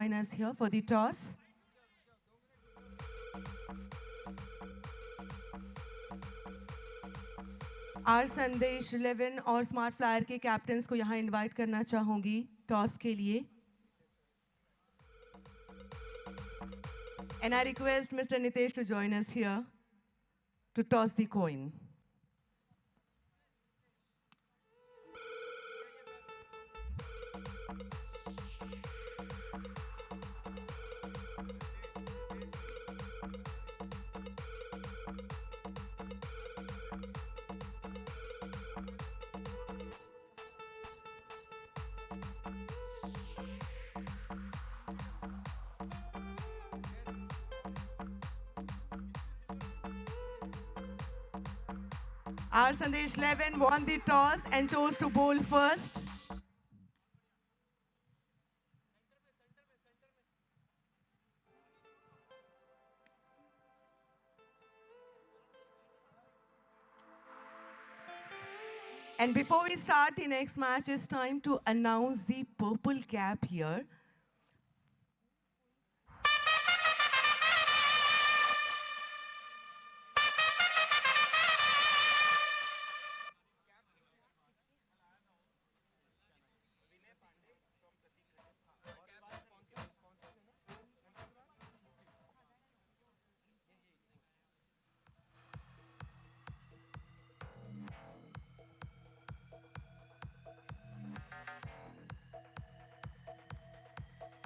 join us here for the toss. R Sandesh 11 और smart flyer के captains को यहाँ इनवाइट करना चाहूंगी टॉस के लिए. And I request Mr. Nitesh to join us here to toss the coin. R. Sandesh 11 won the toss and chose to bowl first. And before we start the next match, it's time to announce the purple cap here.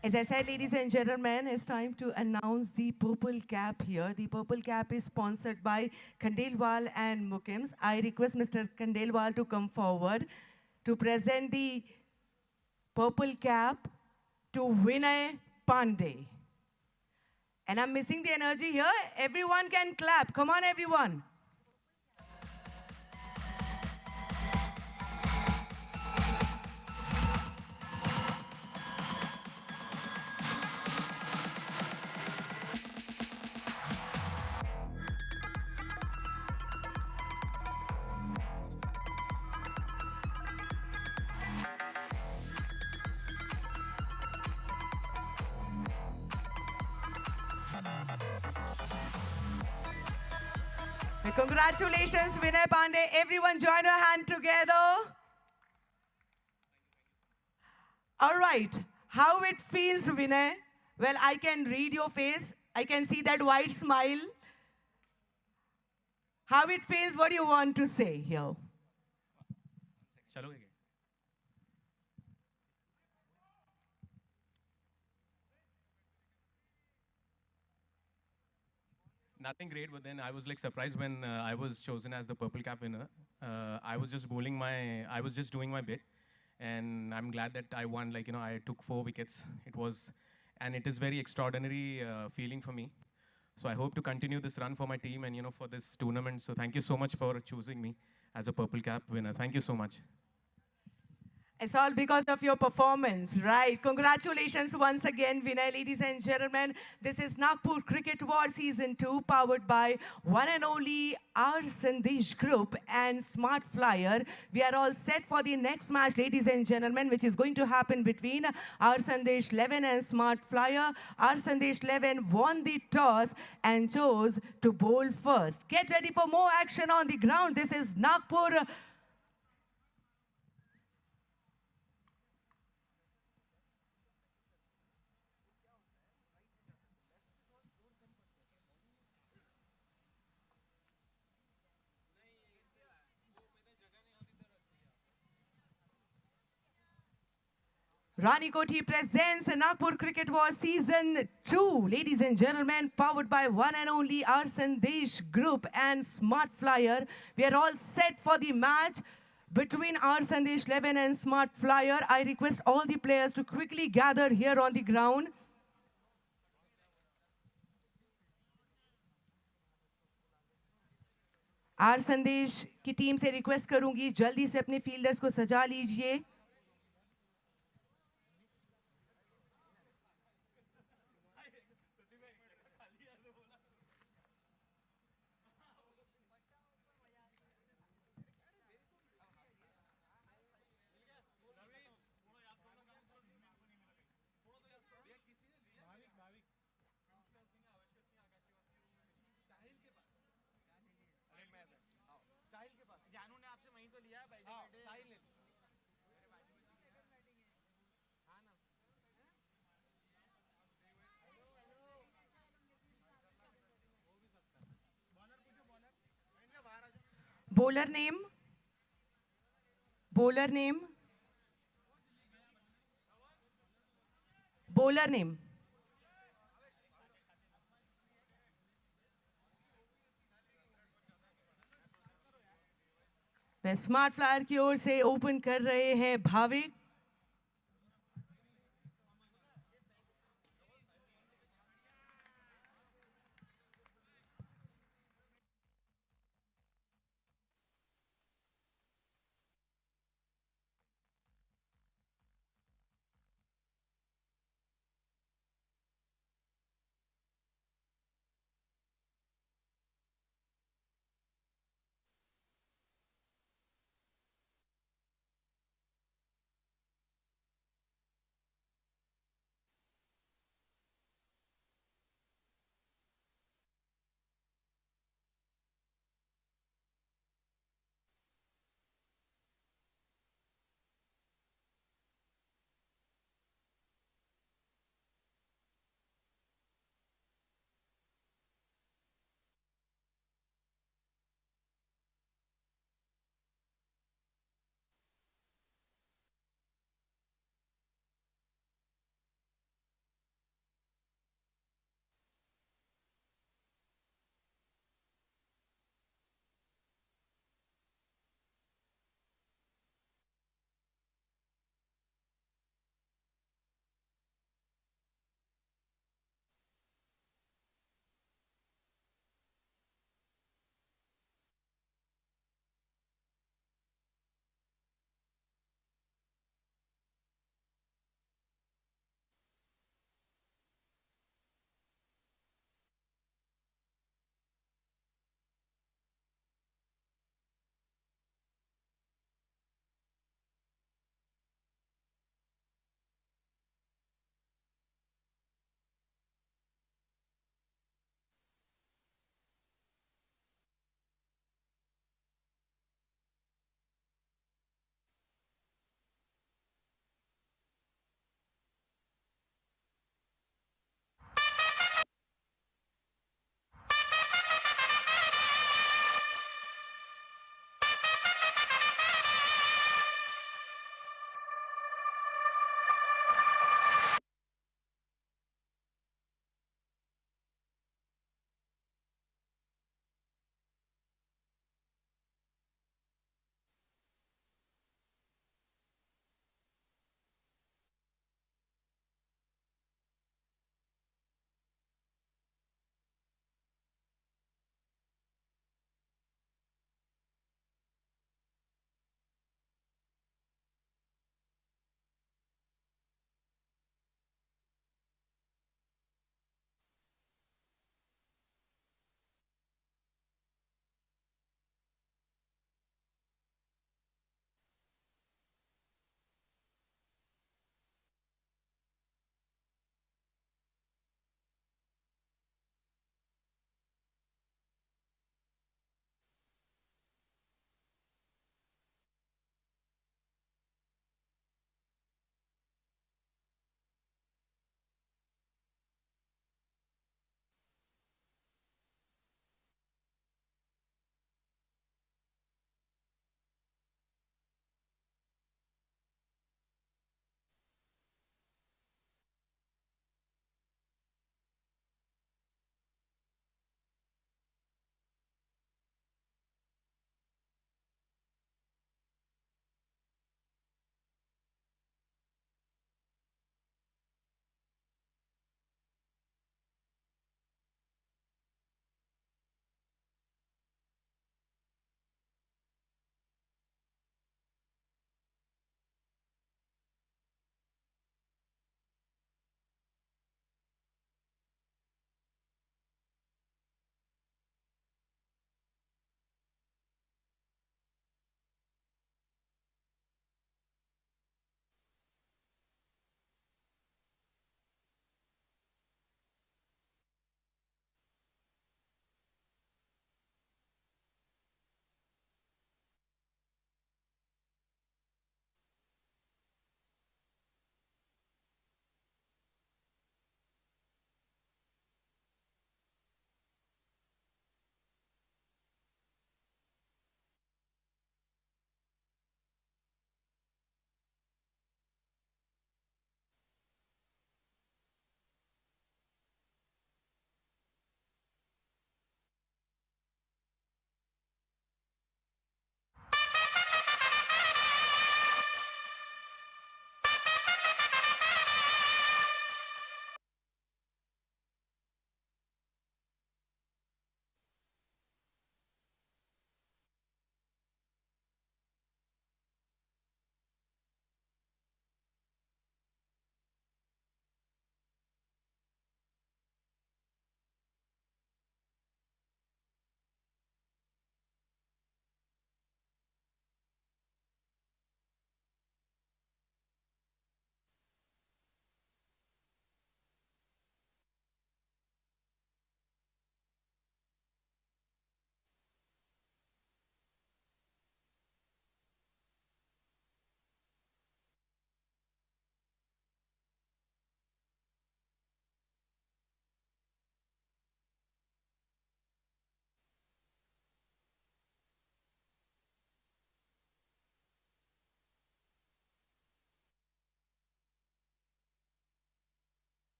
As I said, ladies and gentlemen, it's time to announce the purple cap here. The purple cap is sponsored by Khandelwal and Mukims. I request Mr. Khandelwal to come forward to present the purple cap to Vinay Pandey. And I'm missing the energy here. Everyone can clap. Come on, everyone. Congratulations, Vinay Pandey. Everyone join your hand together. All right. How it feels, Vinay? Well, I can read your face. I can see that wide smile. How it feels, what do you want to say here? Nothing great, but then I was like surprised when I was chosen as the purple cap winner. I was just doing my bit, and I'm glad that I won. Like, I took 4 wickets. It is very extraordinary feeling for me. So I hope to continue this run for my team and, for this tournament. So thank you so much for choosing me as a purple cap winner. Thank you so much. It's all because of your performance, right? Congratulations once again, Vinay. Ladies and gentlemen, this is Nagpur Cricket War Season 2, powered by one and only R. Sandesh Group and Smart Flyer. We are all set for the next match, ladies and gentlemen, which is going to happen between R. Sandesh 11 and Smart Flyer. R. Sandesh 11 won the toss and chose to bowl first. Get ready for more action on the ground. This is Nagpur. Rani Koti presents Nagpur Cricket War Season 2. Ladies and gentlemen, powered by one and only R. Sandesh Group and Smart Flyer. We are all set for the match between R. Sandesh 11 and Smart Flyer. I request all the players to quickly gather here on the ground. R. Sandesh की team से request करूंगी जल्दी से अपने fielders को सजा लीजिए. Bowler name? Bowler name? Bowler name? वह स्मार्ट फ्लायर की ओर से ओपन कर रहे हैं भाविक।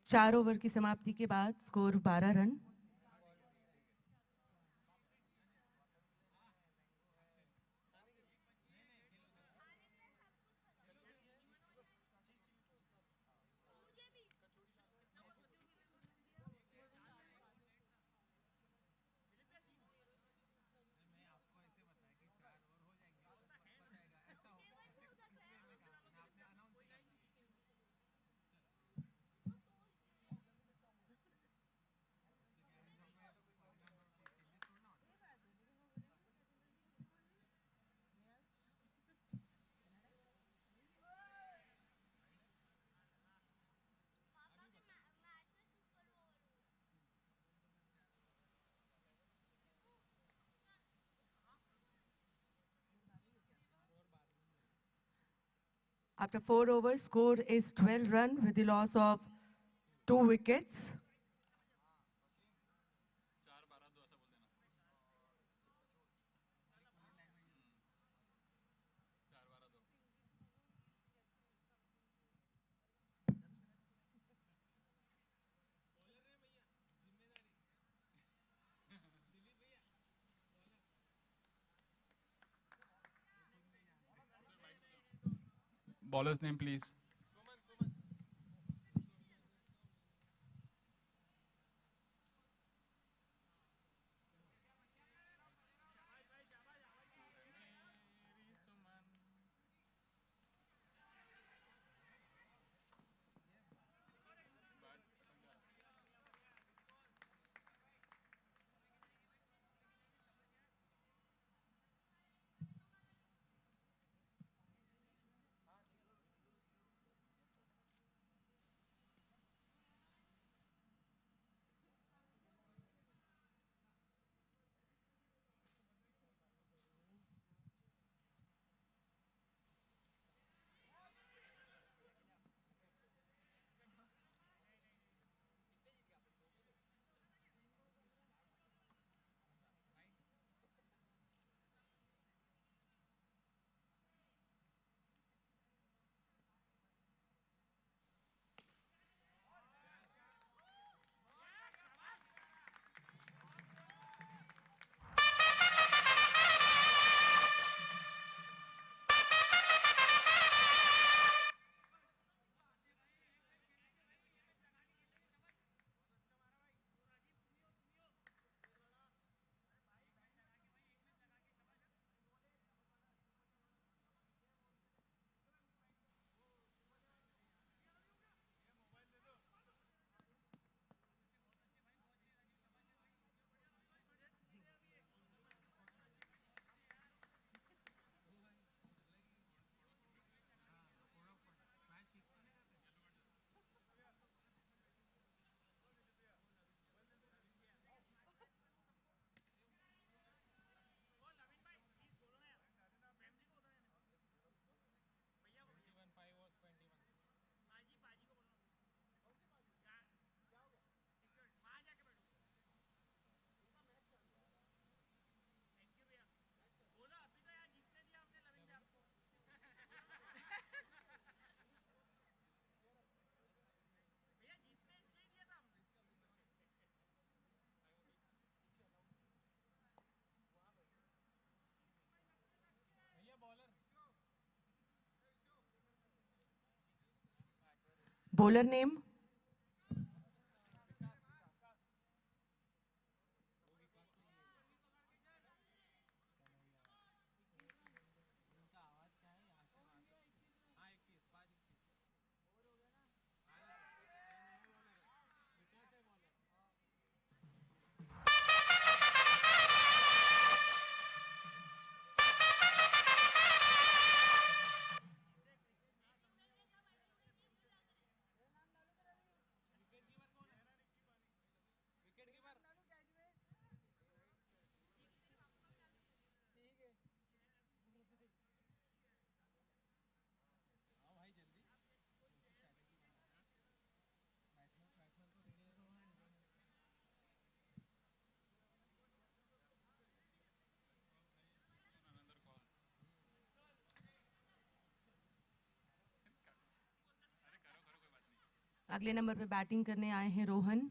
4 ओवर की समाप्ति के बाद score 12 run. After 4 overs, score is 12 run with the loss of 2 wickets. Bowler's name, please. Bowler name? अगले नंबर पे बैटिंग करने आए हैं रोहन।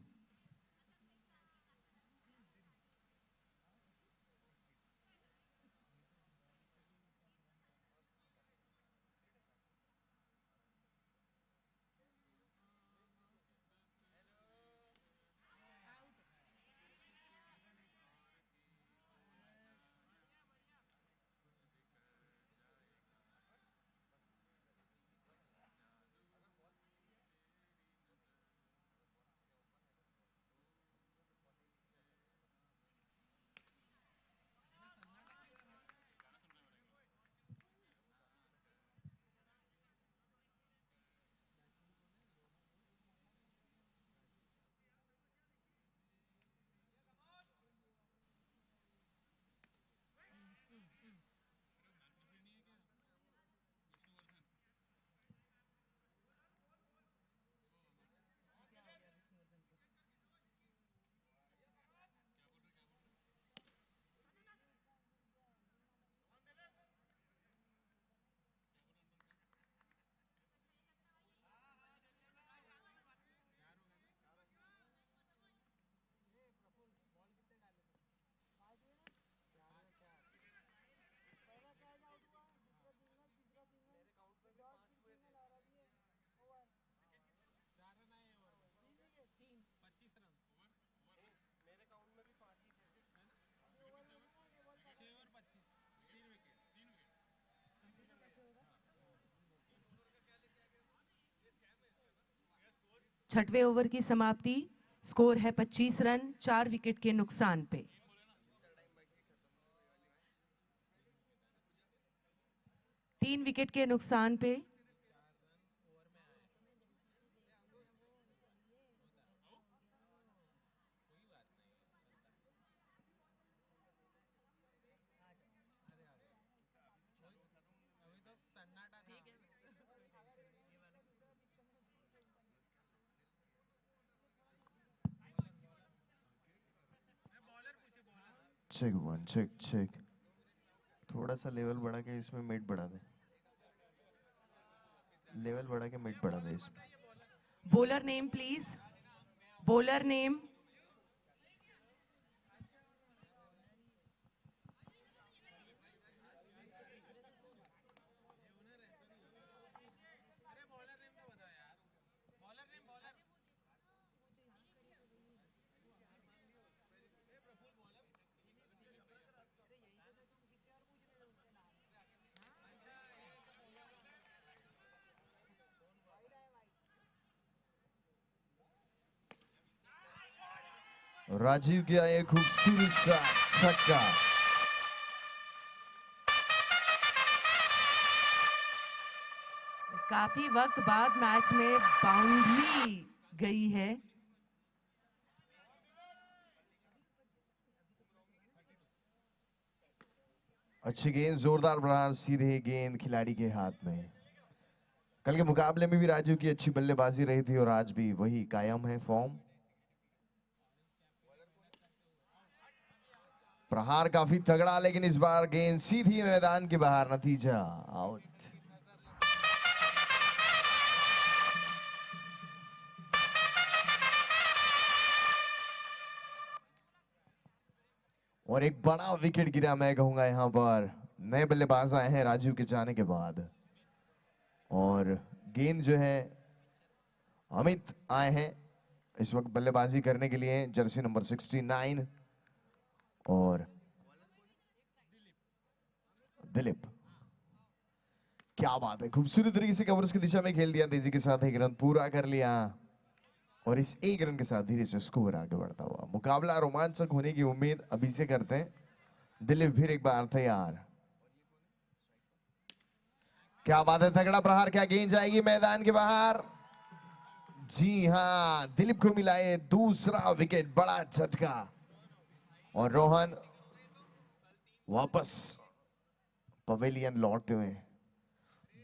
छठवें ओवर की समाप्ति। स्कोर है 25 रन 4 विकेट के नुकसान पे। 3 विकेट के नुकसान पे। Check one check check. थोड़ा सा लेवल बढ़ा के इसमें मिड बढ़ा दे। लेवल बढ़ा के मिड बढ़ा दे इसमें। Bowler name please. Bowler name. Rajiv किया एक खूबसूरत सा छक्का। काफी वक्त बाद मैच में बाउंड्री गई है। अच्छी गेंद, जोरदार प्रहार, सीधे गेंद खिलाड़ी के हाथ में। कल के मुकाबले में भी राजू की अच्छी बल्लेबाजी रही थी और आज भी वही कायम है फॉर्म। प्रहार काफी तगड़ा, लेकिन इस बार गेंद सीधी मैदान के बाहर, नतीजा आउट। और एक बड़ा विकेट गिरा, मैं कहूंगा यहां पर नए बल्लेबाज आए हैं राजू के जाने के बाद। और गेंद जो है अमित आए हैं इस वक्त बल्लेबाजी करने के लिए, जर्सी नंबर 69 और दिलीप। क्या बात है, खूबसूरत तरीके से कवर्स की दिशा में खेल दिया, तेजी के साथ एक रन पूरा कर लिया और इस एक रन के साथ धीरे से स्कोर आगे बढ़ता हुआ। मुकाबला रोमांचक होने की उम्मीद अभी से करते हैं। दिलीप फिर एक बार तैयार। क्या बात है, तगड़ा प्रहार, क्या गेंद जाएगी मैदान के बाहर। जी हां, दिलीप को मिला है दूसरा विकेट, बड़ा झटका। और रोहन वापस पवेलियन लौटते हुए।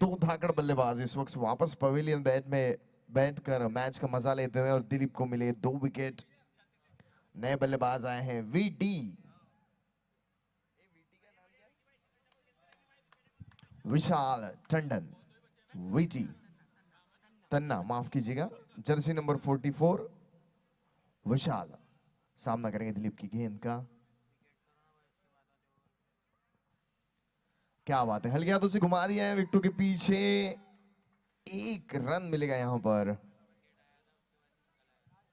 दो धाकड़ बल्लेबाज इस वक्त वापस पवेलियन बैठ कर मैच का मजा लेते हुए और दिलीप को मिले 2 विकेट। नए बल्लेबाज आए हैं वीटी, विशाल टंडन, वीटी तन्ना, माफ कीजिएगा, जर्सी नंबर 44 विशाल सामना करेंगे दिलीप की गेंद का। क्या बात है, हल्के हाथों से घुमा दिया है विकेटों के पीछे। एक रन मिलेगा यहां पर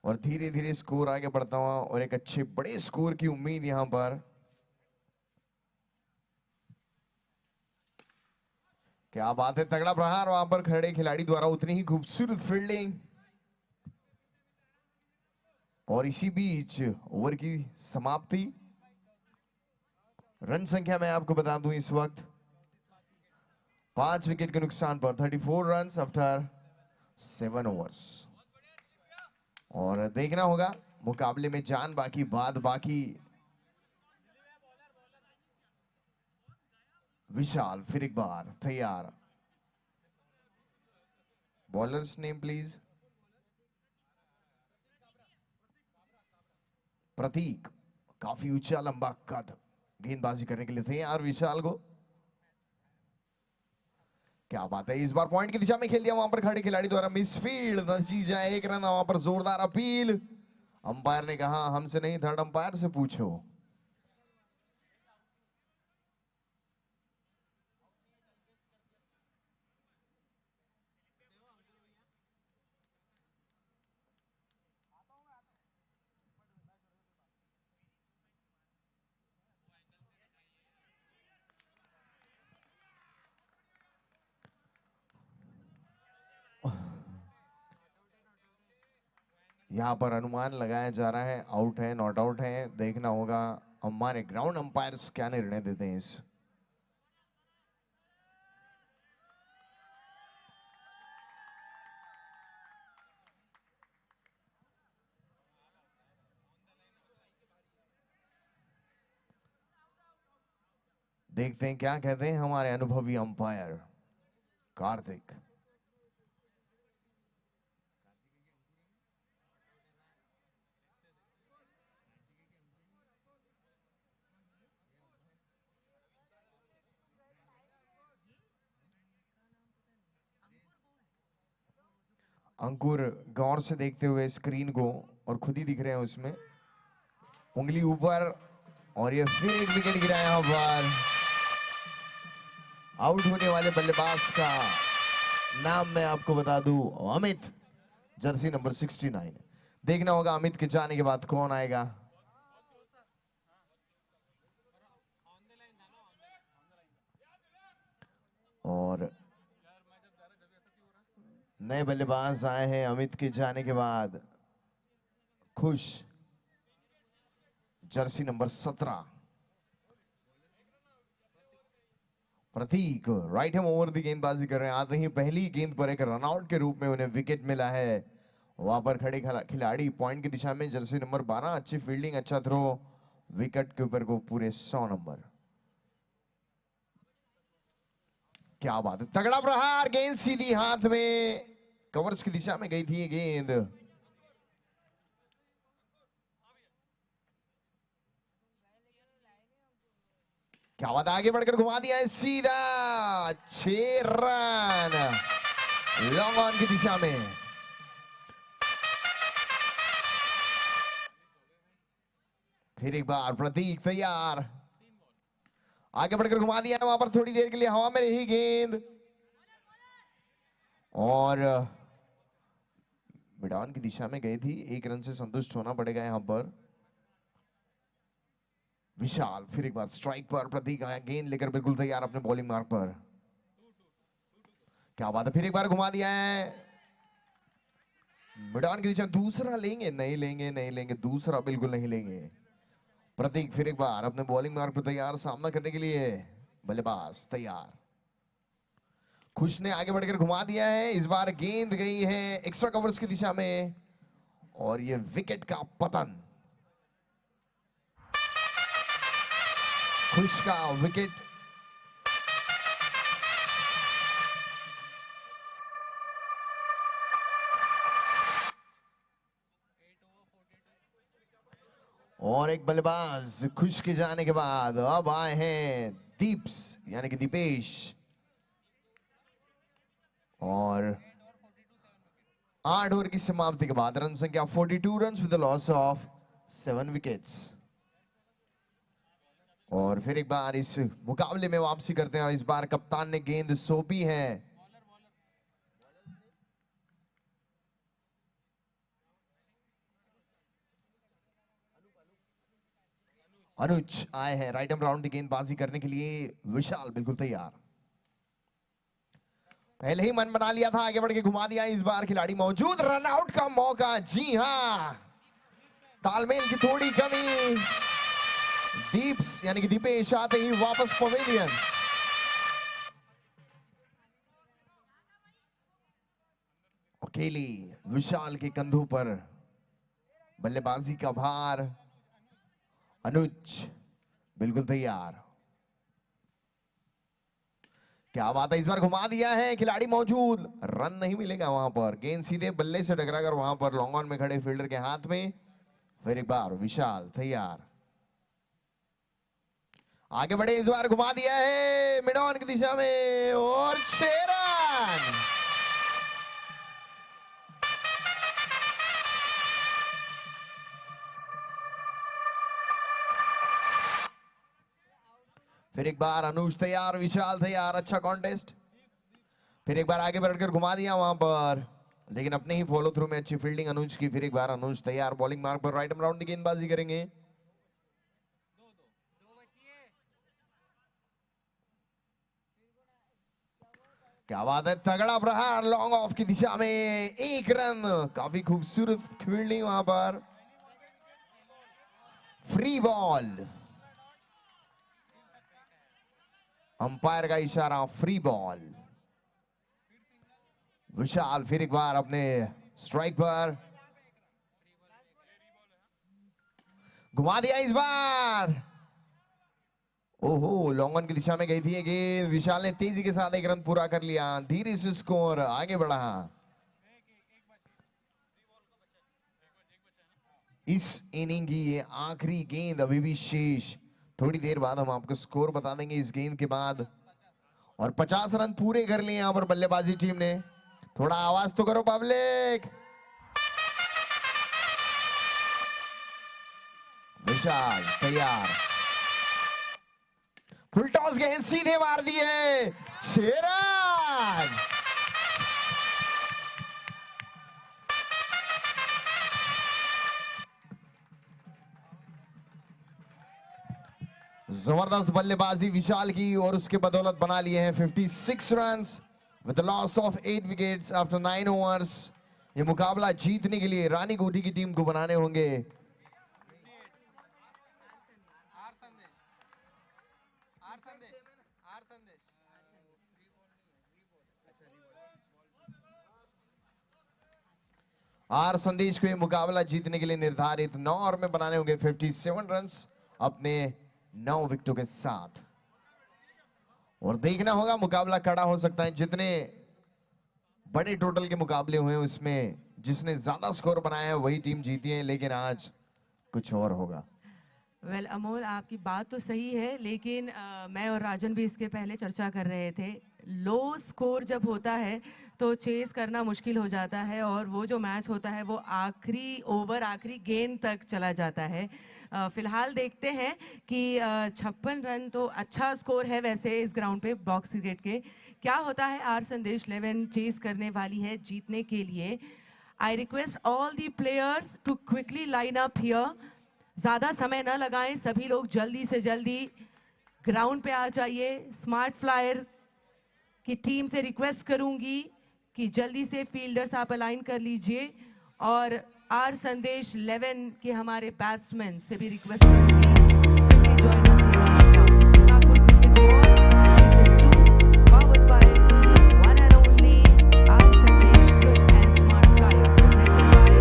और धीरे धीरे स्कोर आगे बढ़ता हुआ और एक अच्छे बड़े स्कोर की उम्मीद यहां पर। क्या बात है, तगड़ा प्रहार वहां पर खड़े खिलाड़ी द्वारा, उतनी ही खूबसूरत फील्डिंग। और इसी बीच ओवर की समाप्ति। रन संख्या मैं आपको बता दूं इस वक्त 5 विकेट के नुकसान पर 34 रन आफ्टर 7 ओवर्स। और देखना होगा मुकाबले में जान बाकी बात बाकी। विशाल फिर एक बार तैयार। Bowlers name please. प्रतीक काफी ऊंचा लंबा कद, गेंदबाजी करने के लिए तैयार विशाल को। क्या बात है, इस बार पॉइंट की दिशा में खेल दिया वहां पर खड़े खिलाड़ी द्वारा, मिसफील्ड। नतीजा 1 रन। वहां पर जोरदार अपील। अंपायर ने कहा हमसे नहीं, थर्ड अंपायर से पूछो। यहां पर अनुमान लगाया जा रहा है, आउट है नॉट आउट है, देखना होगा हमारे ग्राउंड अंपायर्स क्या निर्णय देते हैं इस। देखते हैं क्या कहते हैं हमारे अनुभवी अंपायर कार्तिक। अंकुर गौर से देखते हुए स्क्रीन को और खुद ही दिख रहे हैं उसमें, उंगली ऊपर। और ये फिर एक विकेट गिरा यहां पर। आउट होने वाले बल्लेबाज का नाम मैं आपको बता दूं, अमित, जर्सी नंबर 69। देखना होगा अमित के जाने के बाद कौन आएगा। और नए बल्लेबाज आए हैं अमित के जाने के बाद। खुश, jersey number 17 Pratik right hand over the गेंदबाजी कर रहे हैं। आते ही पहली गेंद पर एक रनआउट के रूप में उन्हें विकेट मिला है। वहां पर खड़े खिलाड़ी पॉइंट की दिशा में। जर्सी नंबर 12 अच्छी फील्डिंग, अच्छा थ्रो, विकेट के ऊपर को पूरे 100 नंबर। क्या बात है, तगड़ा प्रहार, गेंद सीधी हाथ में, कवर्स की दिशा में गई थी ये गेंद। क्या बात, आगे बढ़कर घुमा दिया है सीधा। 6 रन लॉन्ग ऑन की दिशा में। फिर एक बार प्रतीक तैयार। आगे बढ़कर घुमा दिया है, वहां पर थोड़ी देर के लिए हवा में रही गेंद और मिडान की दिशा में गई थी। 1 रन से संतुष्ट होना पड़ेगा यहां पर। विशाल फिर एक बार स्ट्राइक पर। प्रतीक आया गेंद लेकर बिल्कुल तैयार अपने बॉलिंग मार्क पर। क्या बात है, फिर एक बार घुमा दिया है मिडान की दिशा। दूसरा लेंगे, नहीं लेंगे, नहीं लेंगे, दूसरा बिल्कुल नहीं लेंगे। प्रतीक फिर एक बार अपने बॉलिंग मार्क पर तैयार, सामना करने के लिए बल्लेबाज तैयार। खुश ने आगे बढ़कर घुमा दिया है। इस बार गेंद गई है एक्स्ट्रा कवर्स की दिशा में और ये विकेट का पतन। खुश का विकेट। और एक बल्लेबाज खुश के जाने के बाद अब आए हैं दीप्स यानी कि दीपेश। और 8 ओवर की समाप्ति के बाद रन संख्या 42 runs with the loss of 7 wickets. और फिर एक बार इस मुकाबले में वापसी करते हैं और इस बार कप्तान ने गेंद सौंपी है अनुज। आए हैं राइट आर्म राउंड की गेंदबाजी करने के लिए। विशाल बिल्कुल तैयार, पहले ही मन बना लिया था, आगे बढ़ के घुमा दिया। इस बार खिलाड़ी मौजूद, रन आउट का मौका। जी हां, तालमेल की थोड़ी कमी। दीप्स यानी कि दीपेश आते ही वापस पवेलियन। अकेली विशाल के कंधों पर बल्लेबाजी का भार। अनुज बिल्कुल तैयार, क्या बात है, इस बार घुमा दिया है, खिलाड़ी मौजूद, रन नहीं मिलेगा वहां पर। गेंद सीधे बल्ले से टकराकर वहां पर लॉन्ग ऑन में खड़े फील्डर के हाथ में। फिर एक बार विशाल तैयार, आगे बढ़े, इस बार घुमा दिया है मिड ऑन की दिशा में और 6 रन। फिर एक बार अनुज तैयार, विशाल तैयार, अच्छा कॉन्टेस्ट। फिर एक बार आगे बढ़कर घुमा दिया वहां पर, लेकिन अपने ही फॉलो थ्रू में अच्छी फील्डिंग अनुज की। फिर एक बार अनुज तैयार, बॉलिंग मार्क पर राइट आर्म राउंड की गेंदबाजी करेंगे। क्या बात है, तगड़ा प्रहार लॉन्ग ऑफ की दिशा में, 1 रन। काफी खूबसूरत फील्डिंग वहां पर। फ्री बॉल, अंपायर का इशारा, फ्री बॉल। विशाल फिर एक बार अपने स्ट्राइक पर, घुमा दिया इस बार। ओहो, लॉन्ग ऑन की दिशा में गई थी ये गेंद। विशाल ने तेजी के साथ 1 रन पूरा कर लिया, धीरे से स्कोर आगे बढ़ा। इस इनिंग की ये आखिरी गेंद अभी भी शेष। थोड़ी देर बाद हम आपको स्कोर बता देंगे इस गेंद के बाद। और 50 रन पूरे कर लिए यहां पर बल्लेबाजी टीम ने। थोड़ा आवाज तो करो पब्लिक। विशाल तैयार, फुल टॉस गेंद सीधे मार दी है, 6 रन। जबरदस्त बल्लेबाजी विशाल की और उसके बदौलत बना लिए हैं 56 runs with loss of 8 wickets after 9 overs. ये मुकाबला जीतने के लिए रानी गोटी की टीम को बनाने होंगे आर संदेश को। ये मुकाबला जीतने के लिए निर्धारित 9 ओवर में बनाने होंगे 57 रन्स अपने 9 विकेटों के साथ। और देखना होगा, मुकाबला कड़ा हो सकता है। जितने बड़े टोटल के मुकाबले हुए हैं उसमें जिसने ज्यादा स्कोर बनाया है वही टीम जीती है, लेकिन आज कुछ और होगा। वेल अमोल, आपकी बात तो सही है, लेकिन मैं और राजन भी इसके पहले चर्चा कर रहे थे। लो स्कोर जब होता है तो चेस करना मुश्किल हो जाता है, और वो जो मैच होता है वो आखिरी ओवर, आखिरी गेंद तक चला जाता है। फिलहाल देखते हैं कि 56 रन तो अच्छा स्कोर है वैसे इस ग्राउंड पे बॉक्स क्रिकेट के। क्या होता है, आर संदेश 11 चेस करने वाली है जीतने के लिए। I request all the players to quickly line up here. ज़्यादा समय न लगाएं, सभी लोग जल्दी से जल्दी ग्राउंड पे आ जाइए। स्मार्ट फ्लायर की टीम से रिक्वेस्ट करूंगी कि जल्दी से फील्डर्स आप अलाइन कर लीजिए, और आर संदेश 11 के हमारे बैट्समैन से भी रिक्वेस्ट करूंगी कि join us here on the ground. This is Nagpur cricket war season 2 powered by one and only R Sandesh group and smart flyer, presented by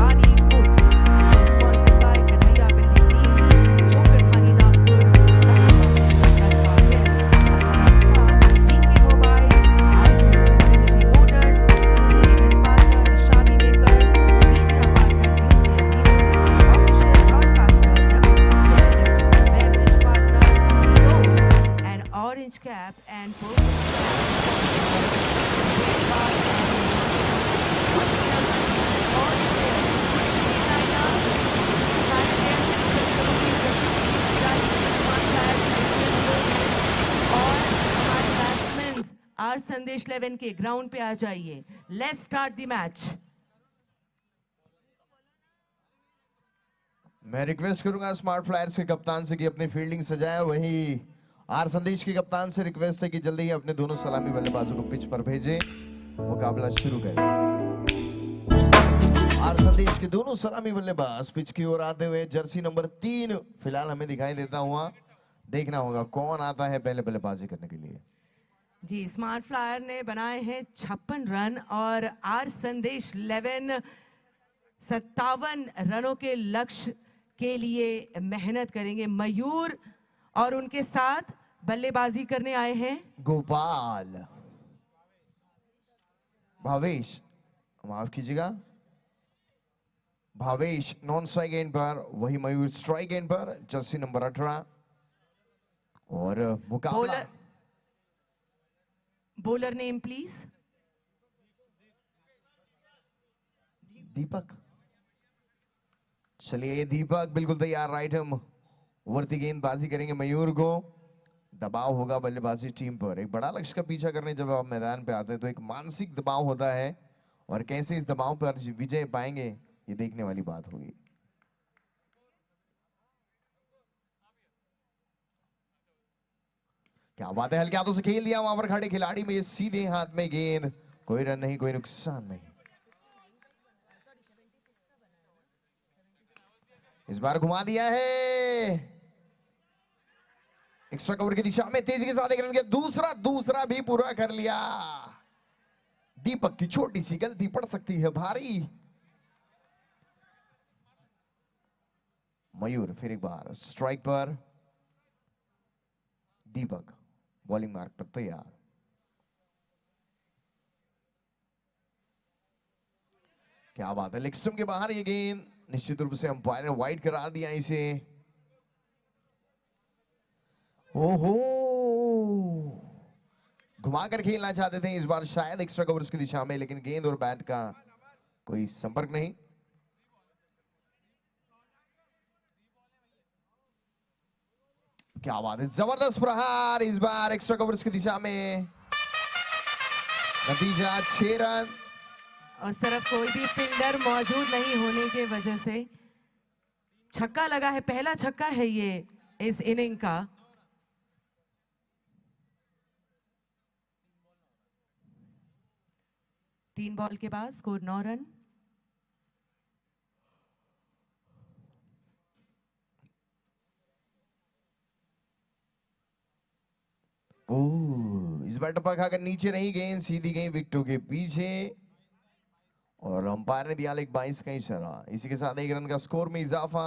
Rani coat, sponsored by Kanhaiya building teams, जोकरधानी Nagpur, Raspa Mills, Raspa, Pinky Mobiles, RC Trinity Motors, event partner The Shadi Makers, media partner UCM News, official broadcaster WCL, beverage partner Soul, and Orange Cap and Purple Cap. संदेश 11 के ground पे आ जाइए। Let's start the match. मैं request करूंगा smart flyers के कप्तान से कि अपनी फील्डिंग सजाए। वही आर संदेश के कप्तान से रिक्वेस्ट है कि जल्दी ही अपने दोनों सलामी बल्लेबाजों को पिच पर भेजें, मुकाबला शुरू करें। आर संदेश के दोनों सलामी बल्लेबाज पिच की ओर आते हुए जर्सी नंबर 3 फिलहाल हमें दिखाई देता हुआ। देखना होगा कौन आता है पहले बल्लेबाजी करने के लिए। जी, स्मार्ट फ्लायर ने बनाए हैं 56 रन और आर संदेश 11 57 रनों के लक्ष्य के लिए मेहनत करेंगे। मयूर और उनके साथ बल्लेबाजी करने आए हैं गोपाल, भावेश, माफ कीजिएगा, भावेश नॉन स्ट्राइक एंड पर, वही मयूर स्ट्राइक एंड पर, जर्सी नंबर 18। और मुकाबला बॉलर नेम प्लीज। दीपक। चलिए दीपक बिल्कुल तैयार। राइट हम उभरती गेंदबाजी करेंगे। मयूर को दबाव होगा बल्लेबाजी टीम पर। एक बड़ा लक्ष्य का पीछा करने जब आप मैदान पे आते हैं तो एक मानसिक दबाव होता है, और कैसे इस दबाव पर विजय पाएंगे ये देखने वाली बात होगी। क्या बात है, हल्के हाथों से खेल दिया वहां पर खड़े खिलाड़ी में, ये सीधे हाथ में गेंद, कोई रन नहीं, कोई नुकसान नहीं। इस बार घुमा दिया है एक्स्ट्रा कवर की दिशा में, तेजी के साथ एक रन किया, दूसरा भी पूरा कर लिया। दीपक की छोटी सी गलती पड़ सकती है भारी। मयूर फिर एक बार स्ट्राइक पर, दीपक बॉलिंग मार्क पर तैयार। क्या बात है, लेग स्टंप के बाहर ये गेंद, निश्चित रूप से अंपायर ने वाइड करा दिया इसे। ओहो, घुमाकर खेलना चाहते थे इस बार शायद एक्स्ट्रा कवर्स की दिशा में, लेकिन गेंद और बैट का कोई संपर्क नहीं। क्या बात है, जबरदस्त प्रहार इस बार एक्स्ट्रा कवर्स की दिशा में, नतीजा 6 रन। उस तरफ कोई भी फील्डर मौजूद नहीं होने के वजह से छक्का लगा है। पहला छक्का है ये इस इनिंग का। तीन बॉल के बाद स्कोर 9 रन। इस बार टप्पा खाकर नीचे नहीं, गेंद सीधी गई विकेटों के पीछे, और अंपायर ने दिया लेग 22 का इशारा। इसी के साथ 1 रन का स्कोर में इजाफा।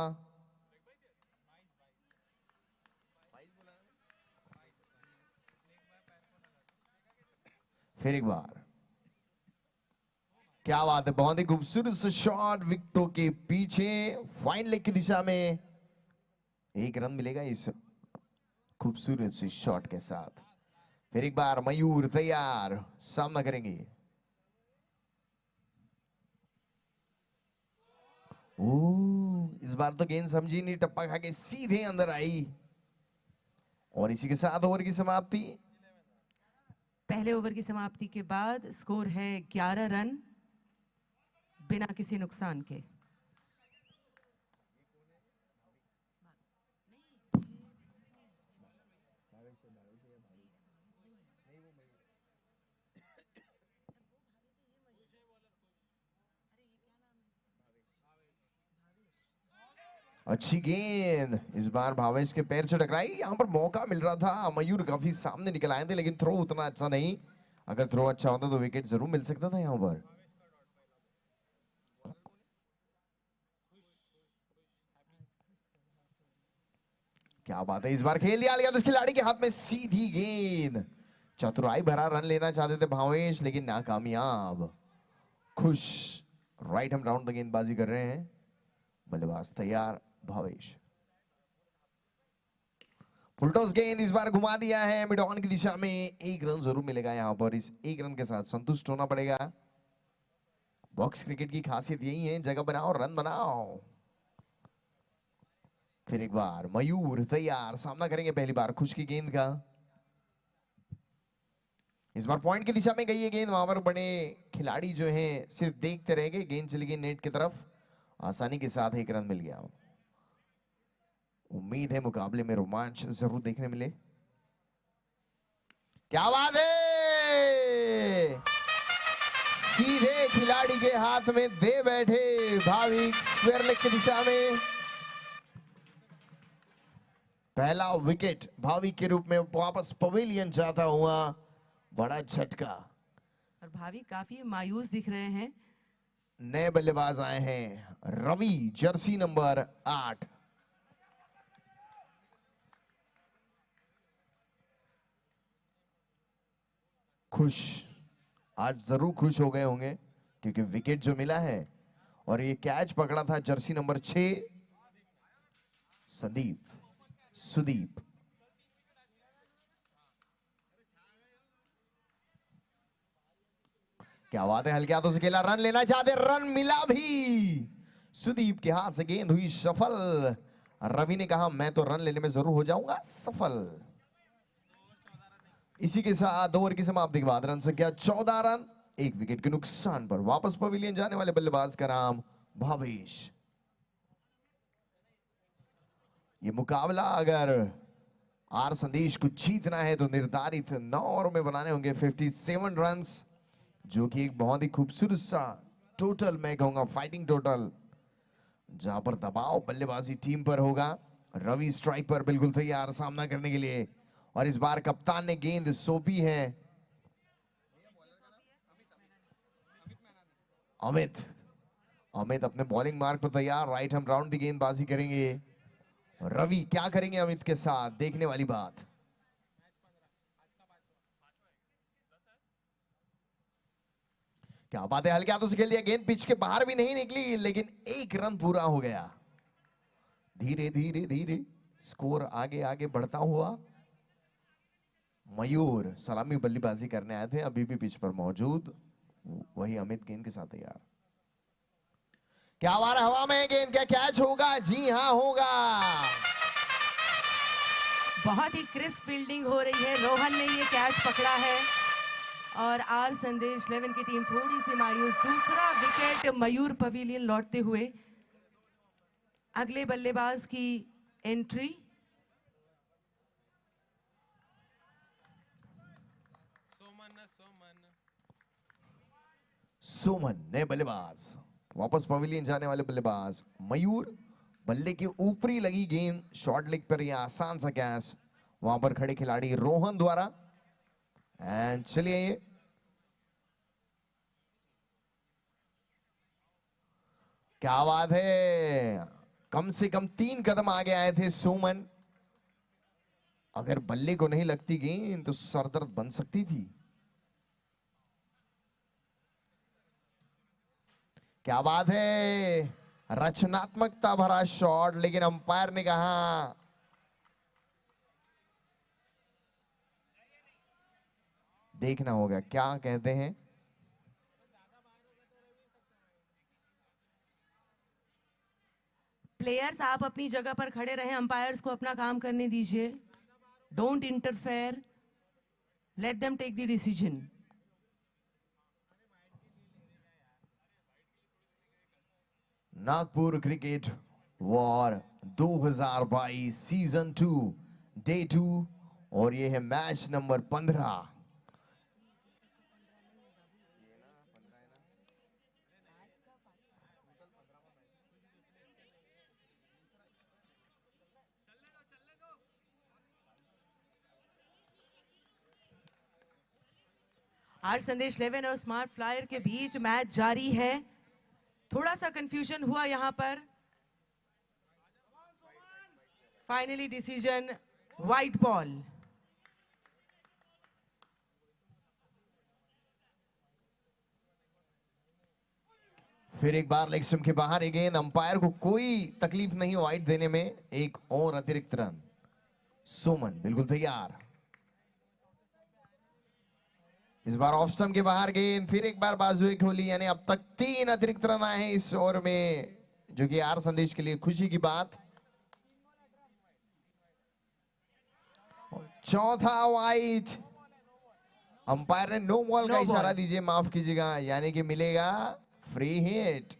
फिर एक बार, क्या बात है, बहुत ही खूबसूरत से शॉट विकेटों के पीछे, फाइन लेग की दिशा में। 1 रन मिलेगा इस खूबसूरत से शॉट के साथ। फिर एक बार मयूर तैयार, सामना करेंगे। इस बार तो गेंद समझी नहीं, टप्पा खा के सीधे अंदर आई, और इसी के साथ ओवर की समाप्ति। पहले ओवर की समाप्ति के बाद स्कोर है 11 रन बिना किसी नुकसान के। अच्छी गेंद इस बार भावेश के पैर से टकराई। यहां पर मौका मिल रहा था, मयूर काफी सामने निकल आए थे, लेकिन थ्रो उतना अच्छा नहीं। अगर थ्रो अच्छा होता तो विकेट जरूर मिल सकता था यहां पर। क्या बात है, इस बार खेल दिया तो खिलाड़ी के हाथ में सीधी गेंद। चतुराई भरा रन लेना चाहते थे भावेश, लेकिन नाकामयाब। खुश राइट हम राउंड द गेंदबाजी कर रहे हैं, बल्लेबाज तैयार भावेश। फुलटॉस गेंद इस बार घुमा दिया है मिड ऑन की दिशा में। 1 रन जरूर मिलेगा यहां पर, इस 1 रन के साथ संतुष्ट होना पड़ेगा। बॉक्स क्रिकेट की खासियत यही है, जगह बनाओ रन बनाओ। फिर एक बार मयूर तैयार, सामना करेंगे पहली बार खुश की गेंद का। इस बार पॉइंट की दिशा में गई है गेंद, वहां पर बड़े खिलाड़ी जो हैं सिर्फ देखते रह गए। गेंद चली गई नेट की तरफ, आसानी के साथ एक रन मिल गया। उम्मीद है मुकाबले में रोमांच जरूर देखने मिले। क्या बात है, सीधे खिलाड़ी के हाथ में दे बैठे भाविक स्क्वायर लेग की दिशा में। पहला विकेट भाविक के रूप में वापस पवेलियन जाता हुआ, बड़ा झटका। और भाभी काफी मायूस दिख रहे हैं। नए बल्लेबाज आए हैं, रवि, जर्सी नंबर 8। खुश, आज जरूर खुश हो गए होंगे क्योंकि विकेट जो मिला है और ये कैच पकड़ा था जर्सी नंबर 6 सुदीप। क्या बात है, हल्के हाथों से खेला, रन लेना चाहते, रन मिला भी। सुदीप के हाथ से गेंद हुई सफल। रवि ने कहा मैं तो रन लेने में जरूर हो जाऊंगा सफल। इसी के साथ ओवर की समाप्ति के बाद रन संख्या 14 रन, 1 विकेट के नुकसान पर वापस पवेलियन जाने वाले बल्लेबाज का नाम भावेश। ये मुकाबला अगर आर संदेश को जीतना है तो निर्धारित 9 ओवर में बनाने होंगे 57 रन्स, जो कि एक बहुत ही खूबसूरत सा टोटल, मैं कहूंगा फाइटिंग टोटल, जहां पर दबाव बल्लेबाजी टीम पर होगा। रवि स्ट्राइक पर बिल्कुल तैयार सामना करने के लिए, और इस बार कप्तान ने गेंद सौंपी है अमित अपने बॉलिंग मार्क पर तैयार, राइट हैंड राउंड दी गेंदबाजी करेंगे। रवि क्या करेंगे अमित के साथ, देखने वाली बात। क्या बात है, हल्के हाथों से खेल दिया, गेंद पिच के बाहर भी नहीं निकली, लेकिन 1 रन पूरा हो गया। धीरे धीरे धीरे स्कोर आगे आगे बढ़ता हुआ। मयूर सलामी बल्लेबाजी करने आए थे, अभी भी पिच पर मौजूद, वही अमित गेंद के साथ तैयार। क्या बार हवा में गेंद, क्या कैच होगा? जी हां होगा। बहुत ही क्रिस्प फील्डिंग हो रही है, रोहन ने ये कैच पकड़ा है और आर संदेश 11 की टीम थोड़ी सी मायूस। दूसरा विकेट मयूर पवेलियन लौटते हुए। अगले बल्लेबाज की एंट्री सुमन, नए बल्लेबाज, वापस पवेलियन जाने वाले बल्लेबाज मयूर। बल्ले के ऊपरी लगी गेंद, शॉर्ट लेग पर यह आसान सा कैच, वहां पर खड़े खिलाड़ी रोहन द्वारा। एंड चलिए, ये क्या बात है, कम से कम 3 कदम आगे आए थे सुमन। अगर बल्ले को नहीं लगती गेंद तो सरदर्द बन सकती थी। क्या बात है, रचनात्मकता भरा शॉट, लेकिन अंपायर ने कहा देखना होगा, क्या कहते हैं। प्लेयर्स आप अपनी जगह पर खड़े रहें, अंपायर्स को अपना काम करने दीजिए। Don't interfere, let them take the decision. Nagpur cricket war 2022 season 2 day 2, और ये है मैच नंबर 15। आर संदेश 11 और स्मार्ट फ्लायर के बीच मैच जारी है। थोड़ा सा कंफ्यूजन हुआ यहां पर। Finally decision white ball. फिर एक बार लेग स्टंप के बाहर एक गेंद, अंपायर को कोई तकलीफ नहीं वाइट देने में, एक और अतिरिक्त रन। सुमन बिल्कुल तैयार। इस बार ऑफ स्टंप के बाहर गेंद, फिर एक बार बाजुए खोली, यानी अब तक 3 अतिरिक्त रन आए हैं इस ओवर में, जो कि आर संदेश के लिए खुशी की बात। चौथा वाइट, अंपायर ने नो बॉल का No इशारा ball. दीजिए, माफ कीजिएगा, यानी कि मिलेगा फ्री हिट,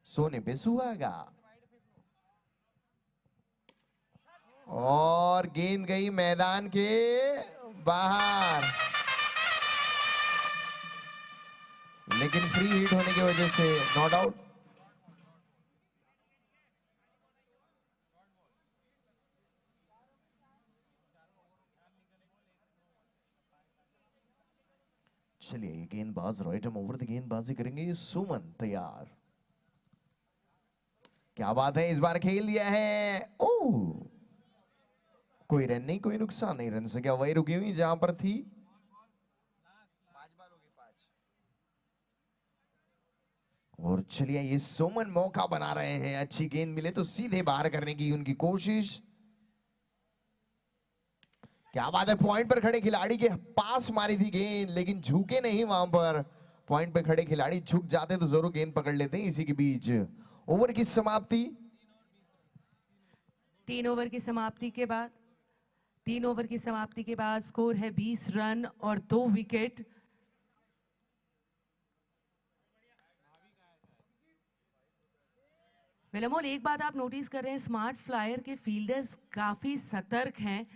सोने पे सुहागा। और गेंद गई मैदान के बाहर, लेकिन फ्री हिट होने की वजह से नॉट आउट। चलिए गेंदबाज राइट हम ओवर द गेंदबाजी करेंगे, सुमन तैयार। क्या बात है, इस बार खेल दिया है। ओ कोई रन नहीं, कोई नुकसान नहीं, रन से क्या वही रुकी हुई जहां पर थी। और चलिए ये सुमन मौका बना रहे हैं, अच्छी गेंद मिले तो सीधे बाहर करने की उनकी कोशिश। क्या बात है, पॉइंट पर खड़े खिलाड़ी के पास मारी थी गेंद, लेकिन झुके नहीं वहां पर। पॉइंट पर खड़े खिलाड़ी झुक जाते तो जरूर गेंद पकड़ लेते हैं। इसी के बीच ओवर की समाप्ति। 3 ओवर की समाप्ति के बाद 3 ओवर की समाप्ति के बाद स्कोर है 20 रन और 2 विकेट। विलमोल, एक बात आप नोटिस कर रहे हैं, स्मार्ट फ्लायर के फील्डर्स काफी सतर्क हैं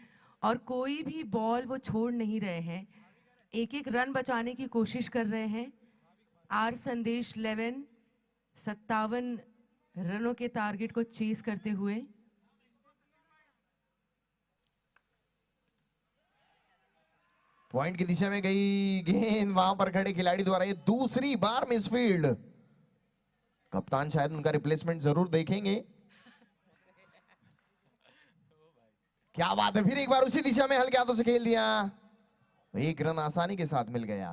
और कोई भी बॉल वो छोड़ नहीं रहे हैं, एक एक रन बचाने की कोशिश कर रहे हैं। आर संदेश 11 57 रनों के टारगेट को चेस करते हुए। पॉइंट की दिशा में गई गेंद, वहां पर खड़े खिलाड़ी द्वारा ये दूसरी बार मिसफील्ड। कप्तान शायद उनका रिप्लेसमेंट जरूर देखेंगे। क्या बात है, फिर एक बार उसी दिशा में हल्के हाथों से खेल दिया, एक रन आसानी के साथ मिल गया।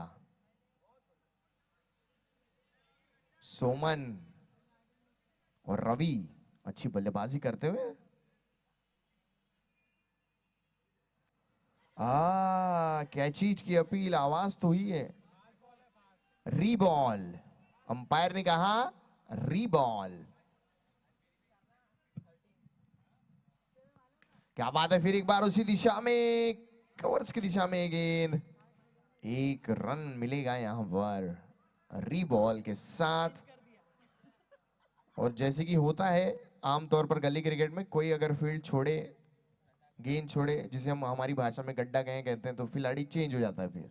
सोमन और रवि अच्छी बल्लेबाजी करते हुए। क्या चीज की अपील, आवाज तो हुई है, रीबॉल। अंपायर ने कहा रीबॉल। क्या बात है, फिर एक बार उसी दिशा में, कवर्स की दिशा में गेंद, एक रन मिलेगा यहां पर रीबॉल के साथ। और जैसे कि होता है आमतौर पर गली क्रिकेट में, कोई अगर फील्ड छोड़े, गेंद छोड़े, जिसे हम हमारी भाषा में गड्ढा कहें कहते हैं, तो खिलाड़ी चेंज हो जाता है फिर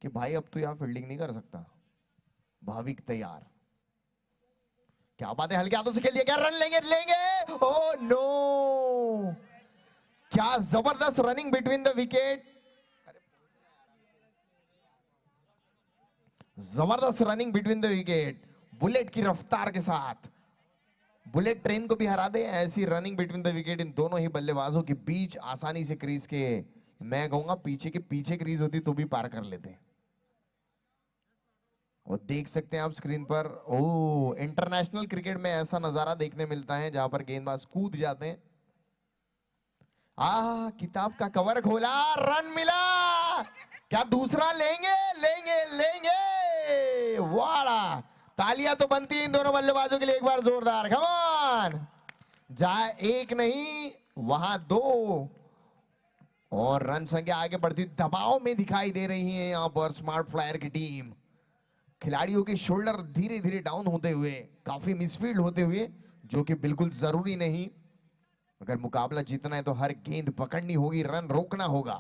कि भाई अब तो यहां फील्डिंग नहीं कर सकता। भाविक तैयार। क्या बात है, हल्के हाथों से खेल दिया, क्या रन लेंगे लेंगे। ओह नो, क्या जबरदस्त रनिंग बिटवीन द विकेट, जबरदस्त running between the wicket, bullet की रफ्तार के साथ। बुलेट ट्रेन को भी हरा दे, ऐसी रनिंग बिटवीन द विकेट इन दोनों ही बल्लेबाजों के बीच, आसानी से क्रीज के, मैं कहूंगा पीछे के पीछे क्रीज होती तो भी पार कर लेते। और देख सकते हैं आप स्क्रीन पर, ओ इंटरनेशनल क्रिकेट में ऐसा नजारा देखने मिलता है जहां पर गेंदबाज कूद जाते हैं। किताब का कवर खोला, रन मिला, क्या दूसरा लेंगे लेंगे लेंगे। वाड़ा, तालियां तो बनती हैं इन दोनों बल्लेबाजों के लिए एक बार जोरदार, कम ऑन। जहां एक नहीं वहां 2, और रन संख्या आगे बढ़ती दबाव में दिखाई दे रही है यहां पर स्मार्ट फ्लायर की टीम। खिलाड़ियों के शोल्डर धीरे धीरे डाउन होते हुए, काफी मिसफील्ड होते हुए, जो कि बिल्कुल जरूरी नहीं। अगर मुकाबला जीतना है तो हर गेंद पकड़नी होगी, रन रोकना होगा।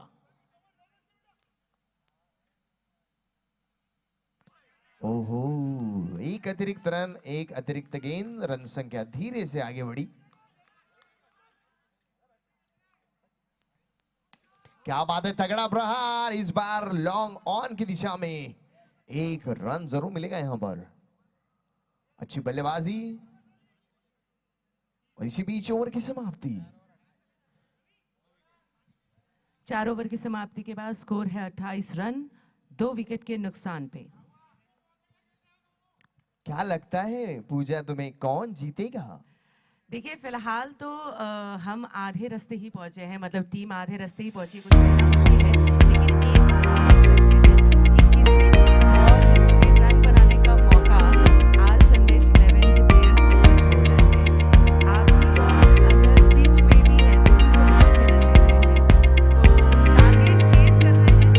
ओहो, एक अतिरिक्त रन, एक अतिरिक्त गेंद, रन संख्या धीरे से आगे बढ़ी। क्या बात है, तगड़ा प्रहार, इस बार लॉन्ग ऑन की दिशा में, एक रन जरूर मिलेगा यहां पर। अच्छी बल्लेबाजी, और इसी बीच ओवर की समाप्ति। 4 ओवर की समाप्ति के बाद स्कोर है 28 रन 2 विकेट के नुकसान पे। क्या लगता है पूजा, तुम्हें कौन जीतेगा? देखिए फिलहाल तो हम आधे रास्ते ही पहुंचे हैं, मतलब टीम आधे रास्ते ही पहुंची, कुछ कहना मुश्किल है, लेकिन एक बार आप देख सकते हैं कि किसी भी बॉल पे रन बनाने का मौका आर संदेश 11 के प्लेयर्स नहीं छोड़ रहे हैं। आपकी बॉल अगर पिच पे भी है तो भी वो मार के रन ले रहे हैं, तो टारगेट चेज कर रहे हैं।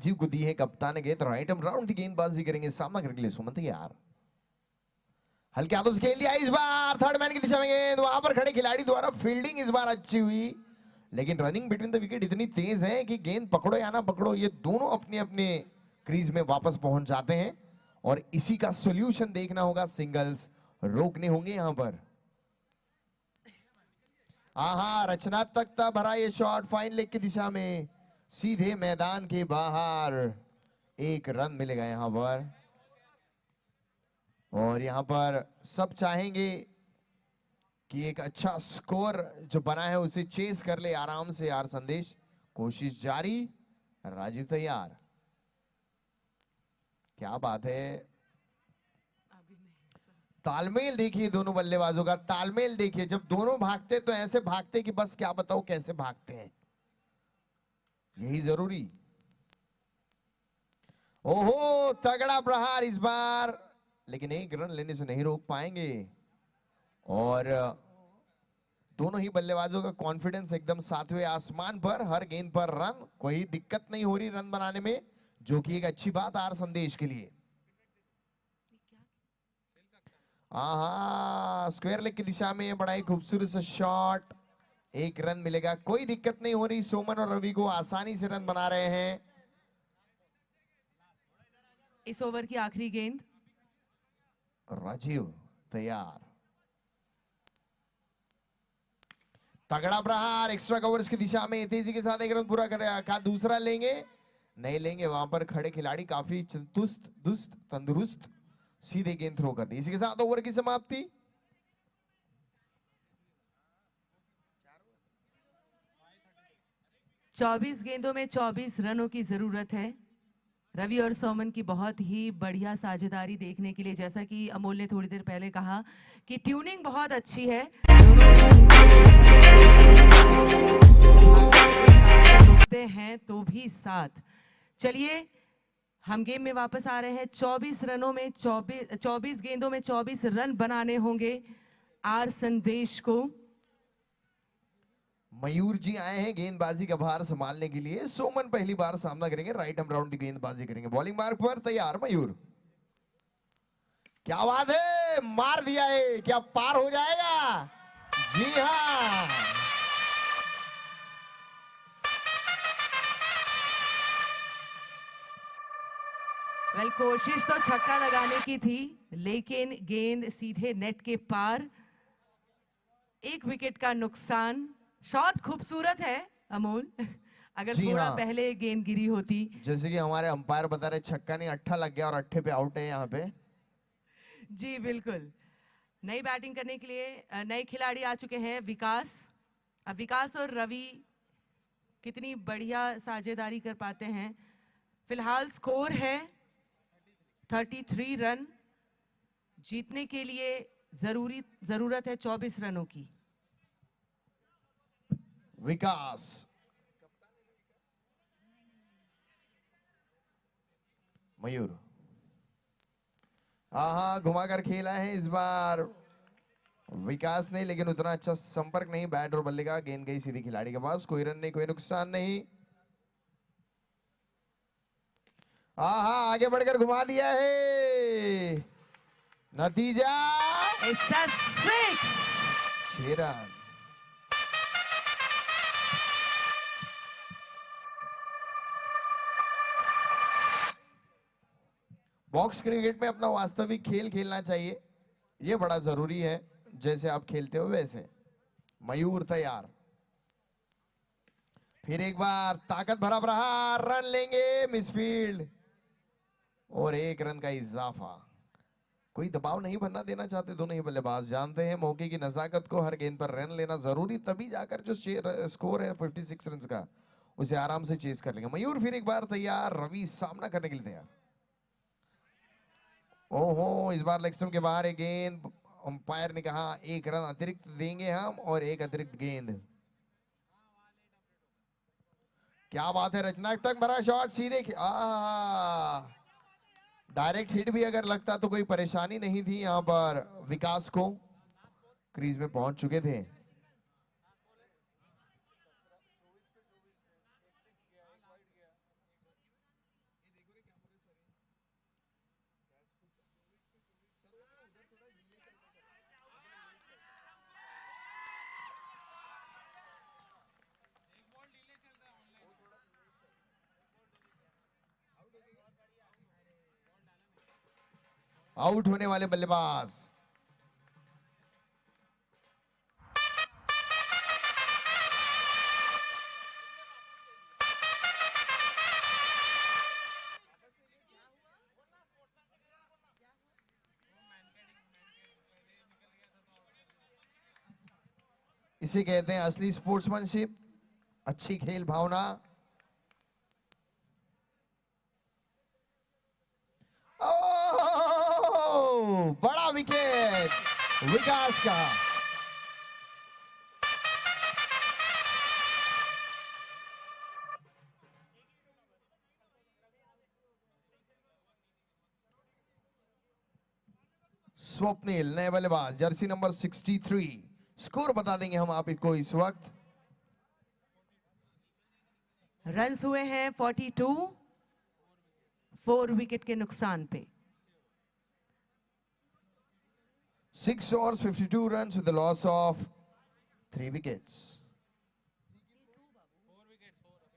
राजीव को दी है कप्तान ने गेंद। राइट हम राउंड की गेंदबाजी करेंगे, सामना करने के लिए सुमन तैयार। हल्के हाथों से खेल दिया इस बार, थर्ड मैन की दिशा में गेंद, वहां पर खड़े खिलाड़ी द्वारा फील्डिंग इस बार अच्छी हुई, लेकिन रनिंग बिटवीन द विकेट इतनी तेज है कि गेंद पकड़ो या ना पकड़ो ये दोनों अपने अपने क्रीज में वापस पहुंच जाते हैं। और इसी का सॉल्यूशन देखना होगा, सिंगल्स रोकने होंगे यहां पर। आहा, रचनात्मकता भरा ये शॉट फाइन लेग की दिशा में, सीधे मैदान के बाहर। एक रन मिलेगा यहां पर, और यहां पर सब चाहेंगे कि एक अच्छा स्कोर जो बना है उसे चेस कर ले आराम से यार। संदेश कोशिश जारी, राजीव तैयार। क्या बात है, तालमेल देखिए दोनों बल्लेबाजों का, तालमेल देखिए। जब दोनों भागते तो ऐसे भागते कि बस क्या बताओ कैसे भागते हैं, यही जरूरी। ओहो, तगड़ा प्रहार इस बार, लेकिन एक रन लेने से नहीं रोक पाएंगे। और दोनों ही बल्लेबाजों का कॉन्फिडेंस एकदम सातवें आसमान पर, हर गेंद पर रन, कोई दिक्कत नहीं हो रही रन बनाने में, जो कि एक अच्छी बात आर संदेश के लिए। हाँ, स्क्वायर लेग की दिशा में बड़ा ही खूबसूरत सा शॉट, एक रन मिलेगा, कोई दिक्कत नहीं हो रही। सोमन और रवि को आसानी से रन बना रहे हैं। इस ओवर की आखिरी गेंद, राजीव तैयार। तगड़ा प्रहार एक्स्ट्रा कवर्स की दिशा में, तेजी के साथ एक रन पूरा करेगा। क्या दूसरा लेंगे? नहीं लेंगे, वहां पर खड़े खिलाड़ी काफी चुस्त दुस्त तंदुरुस्त, सीधे गेंद थ्रो कर दी। इसी के साथ ओवर की समाप्ति। चौबीस गेंदों में 24 रनों की जरूरत है। रवि और सोमन की बहुत ही बढ़िया साझेदारी देखने के लिए, जैसा कि अमोल ने थोड़ी देर पहले कहा कि ट्यूनिंग बहुत अच्छी है। रुकते हैं तो भी साथ। चलिए हम गेम में वापस आ रहे हैं। 24 रनों में 24 गेंदों में 24 रन बनाने होंगे आर संदेश को। मयूर जी आए हैं गेंदबाजी का भार संभालने के लिए। सोमन पहली बार सामना करेंगे, राइट हम राउंड की गेंदबाजी करेंगे। बॉलिंग मार्क पर तैयार मयूर। क्या बात है, मार दिया है, क्या पार हो जाएगा? जी हाँ, वेल, कोशिश तो छक्का लगाने की थी, लेकिन गेंद सीधे नेट के पार। एक विकेट का नुकसान। शॉट खूबसूरत है अमोल, अगर जी थोड़ा हाँ। पहले गेंद गिरी होती। जैसे कि हमारे अंपायर बता रहे, छक्का नहीं अट्ठा लग गया और अट्ठे पे आउट है यहाँ पे। जी बिल्कुल। नई बैटिंग करने के लिए नए खिलाड़ी आ चुके हैं, विकास। अब विकास और रवि कितनी बढ़िया साझेदारी कर पाते हैं। फिलहाल स्कोर है 33 रन। जीतने के लिए जरूरत है 24 रनों की। विकास, मयूर, हाँ घुमाकर खेला है इस बार विकास ने, लेकिन उतना अच्छा संपर्क नहीं बैट और बल्ले का। गेंद गई सीधी खिलाड़ी के पास, कोई रन नहीं, कोई नुकसान नहीं। हाँ, आगे बढ़कर घुमा दिया है। नतीजा 6 रन। बॉक्स क्रिकेट में अपना वास्तविक खेल खेलना चाहिए, यह बड़ा जरूरी है। जैसे आप खेलते हो वैसे। मयूर तैयार। फिर एक बार ताकत भरा प्रहार, रन लेंगे, मिसफील्ड और 1 रन का इजाफा। कोई दबाव नहीं बनना देना चाहते दोनों ही बल्लेबाज, जानते हैं मौके की नजाकत को, हर गेंद पर रन लेना जरूरी, तभी जाकर जो स्कोर है 56 रन का उसे आराम से चेस कर लेंगे। मयूर फिर एक बार तैयार, रवि सामना करने के लिए तैयार। ओहो, इस बार लेग स्टंप के बाहर एक गेंद, अंपायर ने कहा 1 रन अतिरिक्त देंगे हम और 1 अतिरिक्त गेंद। क्या बात है, रचनात्मक भरा शॉट, सीधे डायरेक्ट हिट भी अगर लगता तो कोई परेशानी नहीं थी यहां पर। विकास को क्रीज में पहुंच चुके थे। आउट होने वाले बल्लेबाज। इसे कहते हैं असली स्पोर्ट्समैनशिप, अच्छी खेल भावना। ओह, बड़ा विकेट विकास का। स्वप्निल नए बल्लेबाज, जर्सी नंबर 63। स्कोर बता देंगे हम आपको इस वक्त। रन्स हुए हैं 42, 4 विकेट के नुकसान पे। 6 overs 52 runs with the loss of 3 wickets.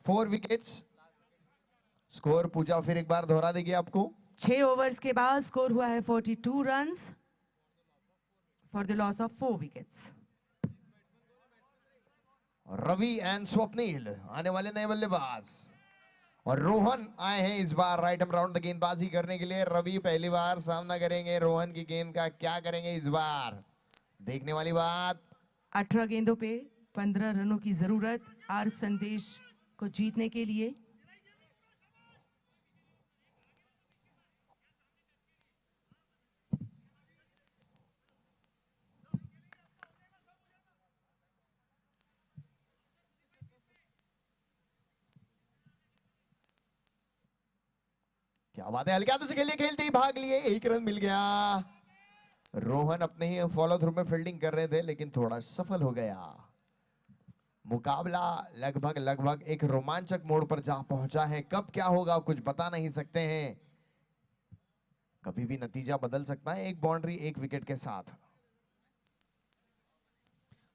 4 wickets. Score पूजा फिर एक बार दोहरा देगी आपको। 6 ओवर्स के बाद स्कोर हुआ है 42 runs for the loss of 4 wickets. Ravi and Swapnil आने वाले नए बल्लेबाज, और रोहन आए हैं इस बार राइट एंड राउंड द गेंदबाजी करने के लिए। रवि पहली बार सामना करेंगे रोहन की गेंद का, क्या करेंगे इस बार देखने वाली बात। 18 गेंदों पे 15 रनों की जरूरत आर संदेश को जीतने के लिए। क्या बात है, हल्के हाथों से खेलिए, खेलते ही भाग लिए, 1 रन मिल गया। रोहन अपने ही फॉलो थ्रू में फील्डिंग कर रहे थे लेकिन थोड़ा सफल हो गया। मुकाबला लगभग लगभग एक रोमांचक मोड़ पर जा पहुंचा है। कब क्या होगा कुछ बता नहीं सकते हैं, कभी भी नतीजा बदल सकता है। 1 बाउंड्री 1 विकेट के साथ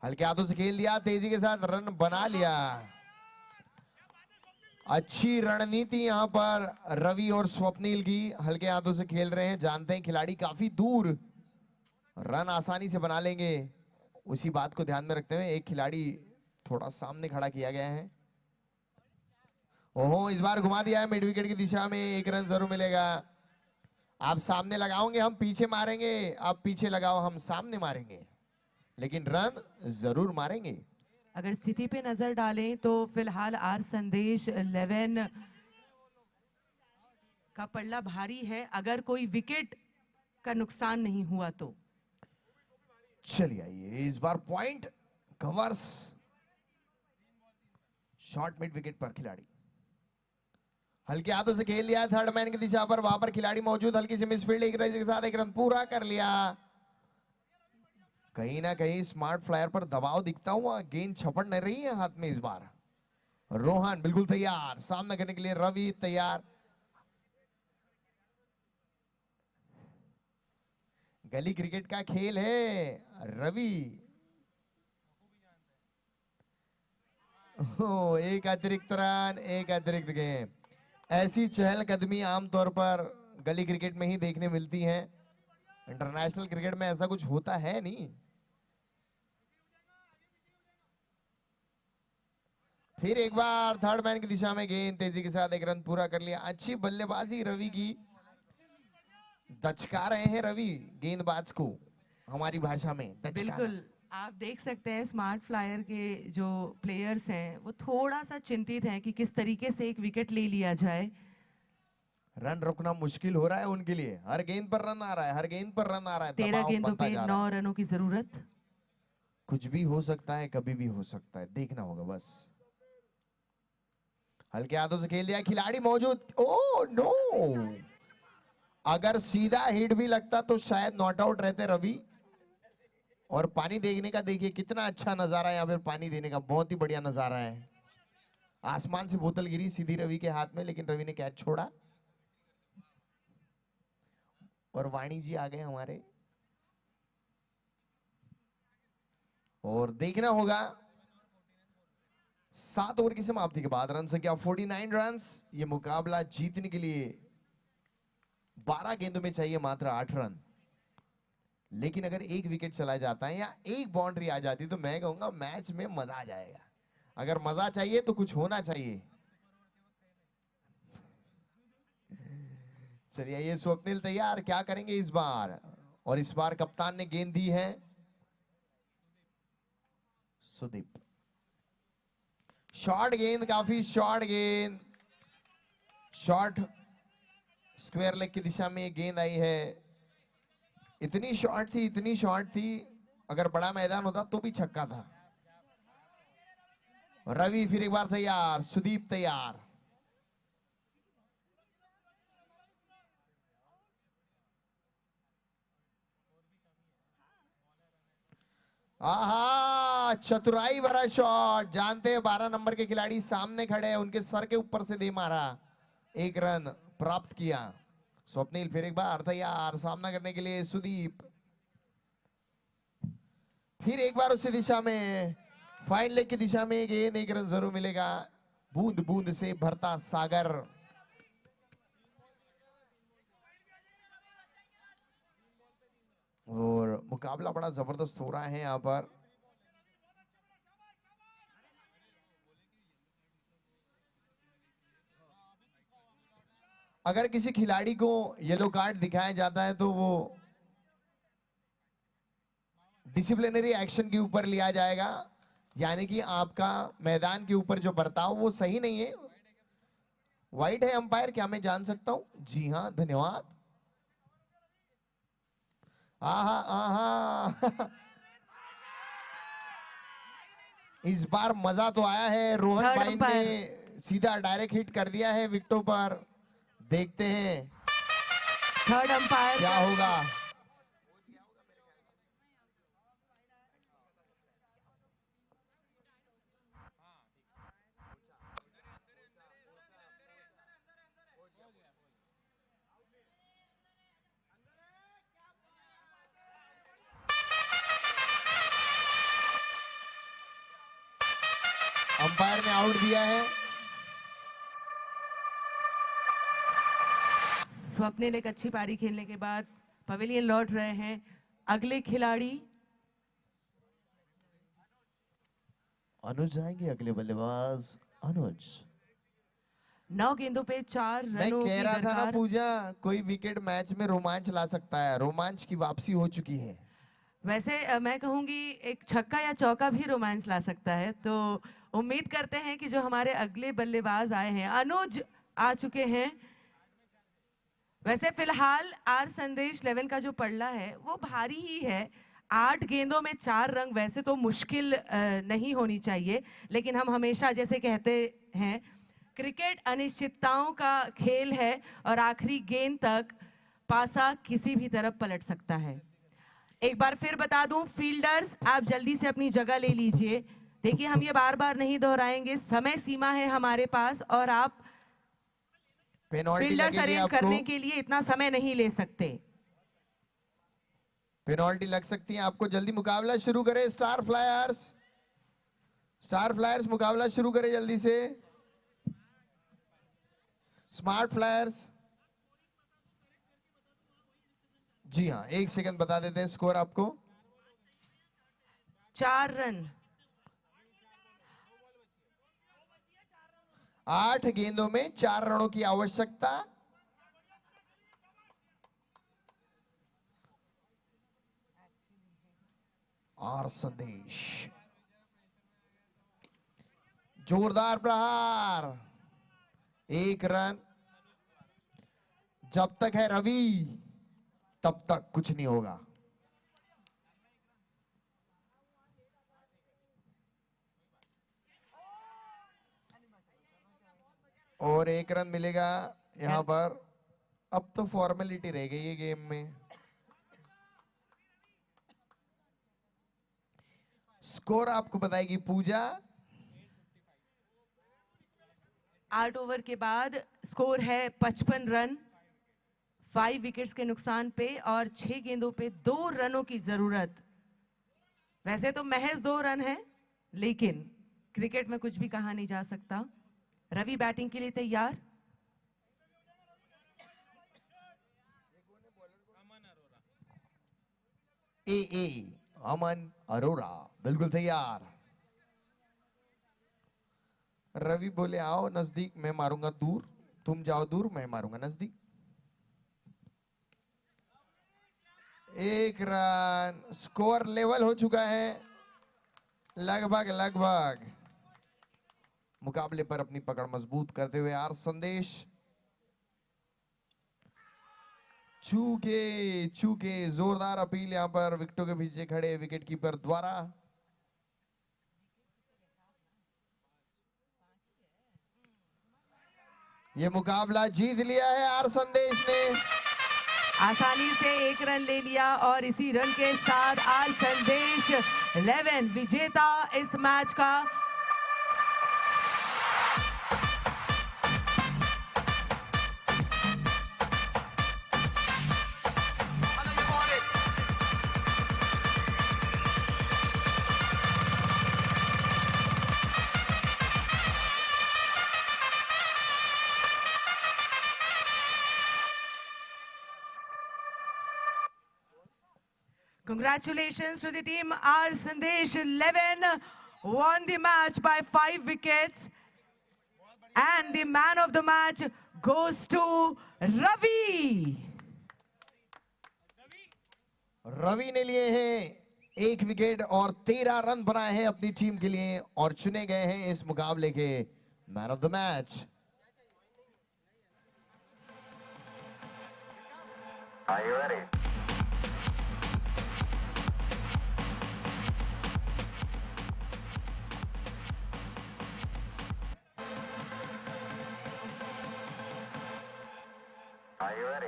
हल्के हाथों से खेल दिया, तेजी के साथ रन बना लिया। अच्छी रणनीति यहां पर रवि और स्वप्निल की, हल्के हाथों से खेल रहे हैं, जानते हैं खिलाड़ी काफी दूर, रन आसानी से बना लेंगे। उसी बात को ध्यान में रखते हुए एक खिलाड़ी थोड़ा सामने खड़ा किया गया है। ओहो, इस बार घुमा दिया है मिड विकेट की दिशा में, 1 रन जरूर मिलेगा। आप सामने लगाओगे हम पीछे मारेंगे, आप पीछे लगाओ हम सामने मारेंगे, लेकिन रन जरूर मारेंगे। अगर स्थिति पे नजर डालें तो फिलहाल आर संदेश 11 का पल्ला भारी है, अगर कोई विकेट का नुकसान नहीं हुआ तो। चलिए आइए, इस बार point covers, short mid wicket पर खिलाड़ी हल्के हाथों से खेल लिया, थर्ड मैन की दिशा पर, वहां पर खिलाड़ी मौजूद, हल्की सी मिसफील्ड, एक रन के साथ 1 रन पूरा कर लिया। कहीं ना कहीं स्मार्ट फ्लायर पर दबाव दिखता हुआ, गेंद छपड़ नहीं रही है हाथ में इस बार। रोहन बिल्कुल तैयार सामना करने के लिए, रवि तैयार। गली क्रिकेट का खेल है रवि। एक अतिरिक्त रन, एक अतिरिक्त गेंद। ऐसी चहलकदमी आमतौर पर गली क्रिकेट में ही देखने मिलती है, इंटरनेशनल क्रिकेट में ऐसा कुछ होता है नहीं। फिर एक बार थर्ड मैन की दिशा में गेंद, तेजी के साथ 1 रन पूरा कर लिया। अच्छी बल्लेबाजी रवि की, दचका रहे हैं रवि गेंदबाज को, हमारी भाषा में दचकाना। बिल्कुल, आप देख सकते हैं स्मार्ट फ्लायर के जो प्लेयर्स हैं वो थोड़ा सा चिंतित हैं कि किस तरीके से एक विकेट ले लिया जाए। रन रोकना मुश्किल हो रहा है उनके लिए, हर गेंद पर रन आ रहा है, हर गेंद पर रन आ रहा है, 13 दबाव गेंदों बनता पे जा रहा 9 है। रनों की जरूरत। कुछ भी हो सकता है, कभी भी हो सकता है, देखना होगा बस। हल्के हाथों से खेल दिया, खिलाड़ी मौजूद। ओह नो, अगर सीधा हिट भी लगता तो शायद नॉट आउट रहते रवि। और पानी देखने का देखिए कितना अच्छा नजारा है यहाँ पे, पानी देने का बहुत ही बढ़िया नजारा है। आसमान से बोतल गिरी सीधी रवि के हाथ में, लेकिन रवि ने कैच छोड़ा और वाणी जी आ गए हमारे। और देखना होगा 7 ओवर की समाप्ति के बाद रन संख्या 49 रन्स, ये मुकाबला जीतने के लिए 12 गेंदों में चाहिए मात्र 8 रन। लेकिन अगर एक विकेट चला जाता है या एक बाउंड्री आ जाती तो मैं कहूंगा मैच में मजा आ जाएगा। अगर मजा चाहिए तो कुछ होना चाहिए। चलिए ये स्वप्निल तैयार, क्या करेंगे इस बार? और इस बार कप्तान ने गेंद दी है सुदीप। शॉर्ट गेंद, काफी शॉर्ट गेंद, शॉर्ट स्क्वायर लेग की दिशा में गेंद आई है। इतनी शॉर्ट थी, इतनी शॉर्ट थी, अगर बड़ा मैदान होता तो भी छक्का था। रवि फिर एक बार तैयार, सुदीप तैयार। आहा, चतुराई भरा शॉट। जानते हैं 12 नंबर के खिलाड़ी सामने खड़े हैं, उनके सर के ऊपर से दे मारा, 1 रन प्राप्त किया। स्वप्निल फिर एक बार तैयार सामना करने के लिए। सुदीप फिर एक बार उसी दिशा में, फाइन लेग की दिशा में गेंद, 1 रन जरूर मिलेगा। बूंद बूंद से भरता सागर। और मुकाबला बड़ा जबरदस्त हो रहा है यहां पर। अगर किसी खिलाड़ी को येलो कार्ड दिखाया जाता है तो वो डिसिप्लिनरी एक्शन के ऊपर लिया जाएगा, यानी कि आपका मैदान के ऊपर जो बर्ताव वो सही नहीं है। वाइड है अंपायर, क्या मैं जान सकता हूं? जी हाँ, धन्यवाद। आहा आहा इस बार मजा तो आया है। रोहन Third भाई umpire. ने सीधा डायरेक्ट हिट कर दिया है विकेटों पर। देखते हैं थर्ड अंपायर क्या होगा। अंपायर ने आउट दिया है। स्वप्निल एक अच्छी पारी खेलने के बाद पवेलियन लौट रहे हैं। अगले खिलाड़ी अनुज आएंगे, अगले बल्लेबाज अनुज। 9 गेंदों पे 4 मैं रनों कह की रहा था ना दरकार। पूजा, कोई विकेट मैच में रोमांच ला सकता है। रोमांच की वापसी हो चुकी है। वैसे मैं कहूंगी एक छक्का या चौका भी रोमांस ला सकता है। तो उम्मीद करते हैं कि जो हमारे अगले बल्लेबाज आए हैं, अनुज आ चुके हैं। वैसे फिलहाल आर संदेश 11 का जो पड़ला है वो भारी ही है। 8 गेंदों में 4 रन वैसे तो मुश्किल नहीं होनी चाहिए, लेकिन हम हमेशा जैसे कहते हैं क्रिकेट अनिश्चितताओं का खेल है और आखिरी गेंद तक पासा किसी भी तरफ पलट सकता है। एक बार फिर बता दूं, फील्डर्स आप जल्दी से अपनी जगह ले लीजिए। देखिए हम ये बार बार नहीं दोहराएंगे, समय सीमा है हमारे पास और आप पेनल्टी फील्डर्स लगेगी अरेंज आपको। करने के लिए इतना समय नहीं ले सकते। पेनल्टी लग सकती है आपको। जल्दी मुकाबला शुरू करें स्टार फ्लायर्स। स्टार फ्लायर्स मुकाबला शुरू करें जल्दी से। Smart flyers. जी हाँ, 1 सेकंड बता देते हैं स्कोर आपको। 4 रन। 8 गेंदों में 4 रनों की आवश्यकता। और संदेश जोरदार प्रहार, 1 रन। जब तक है रवि तब तक कुछ नहीं होगा। और 1 रन मिलेगा यहां पर। अब तो फॉर्मेलिटी रह गई है गेम में। स्कोर आपको बताएगी पूजा। 8 ओवर के बाद स्कोर है 55 रन, 5 विकेट्स के नुकसान पे और 6 गेंदों पे 2 रनों की जरूरत। वैसे तो महज 2 रन है, लेकिन क्रिकेट में कुछ भी कहा नहीं जा सकता। रवि बैटिंग के लिए तैयार। ए अमन अरोरा बिल्कुल तैयार। रवि बोले आओ नजदीक, मैं मारूंगा दूर, तुम जाओ दूर, मैं मारूंगा नजदीक। 1 रन, स्कोर लेवल हो चुका है लगभग। मुकाबले पर अपनी पकड़ मजबूत करते हुए आर संदेश चूके जोरदार अपील यहां पर विकेटों के पीछे खड़े विकेट कीपर द्वारा। ये मुकाबला जीत लिया है आर संदेश ने। आसानी से 1 रन ले लिया और इसी रन के साथ आर संदेश 11 विजेता इस मैच का। Congratulations to the team. R Sandesh 11 won the match by 5 wickets. And the man of the match goes to Ravi. Ravi ने लिए हैं 1 विकेट और 13 रन बनाए हैं अपनी टीम के लिए और चुने गए हैं इस मुकाबले के man of the match. Are you ready?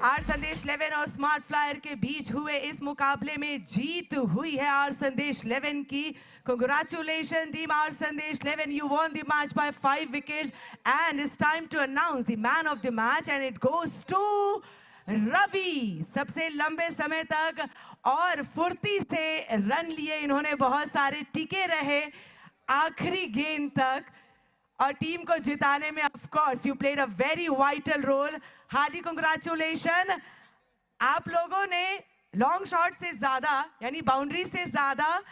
R Sandesh 11 और स्मार्ट फ्लायर के बीच हुए इस मुकाबले में जीत हुई है आर संदेश 11 की। Congratulations team R Sandesh 11, you won the match by 5 wickets and it's time to announce the man of the match and it goes to Ravi. सबसे लंबे समय तक और फुर्ती से रन लिए इन्होंने, बहुत सारे टिके रहे आखिरी गेंद तक और टीम को जिताने में of course you played a very vital role. Hearty congratulation. आप लोगों ने लॉन्ग शॉट से ज्यादा यानी बाउंड्री से ज्यादा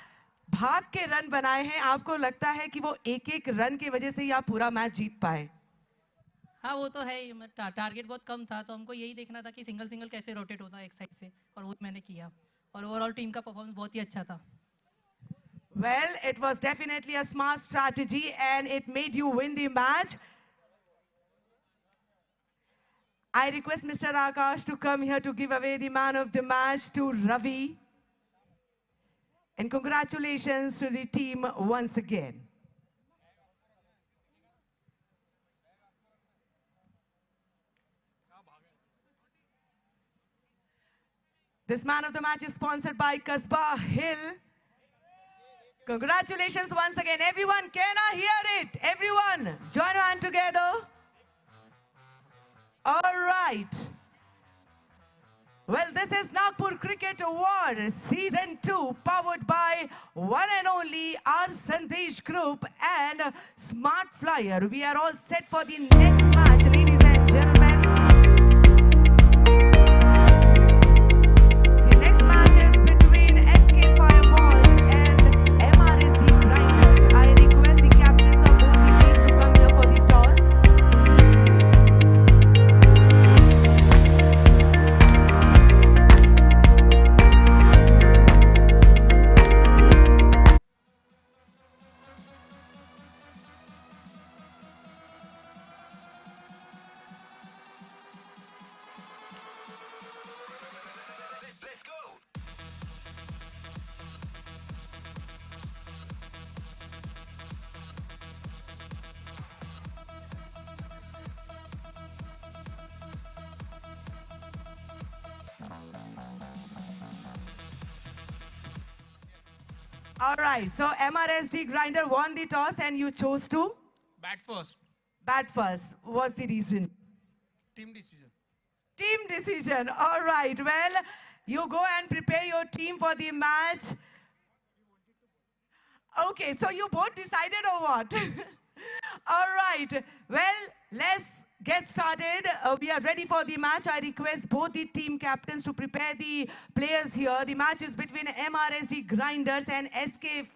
भाग के रन बनाए हैं। आपको लगता है कि वो एक रन की वजह से ही आप पूरा मैच जीत पाए? हाँ वो तो है ही, टारगेट बहुत कम था तो हमको यही देखना था कि सिंगल कैसे रोटेट होता है एक साइड से, और वो मैंने किया और ओवरऑल टीम का परफॉर्मेंस बहुत ही अच्छा था। Well, it was definitely a smart strategy and it made you win the match. I request Mr. Akash to come here to give away the man of the match to Ravi. And congratulations to the team once again. This man of the match is sponsored by Kasbah Hill. Congratulations once again. Everyone, can I hear it? Everyone, join your hand together. All right. Well, this is Nagpur Cricket Award Season 2, powered by one and only R Sandesh Group and Smart Flyer. We are all set for the next match, ladies and gentlemen. The next match is between SK Fireballs and MRSD Grinders. I request the captains of both the teams to come here for the toss. Let's go. All right, so MRSD Grinder won the toss and you chose to Bat first. bat first. What's the reason? Team decision. Team decision. All right, well, you go and prepare your team for the match. Okay, so you both decided or what? All right, well, let's get started. We are ready for the match. I request both the team captains to prepare the players here. The match is between MRSD Grinders and SK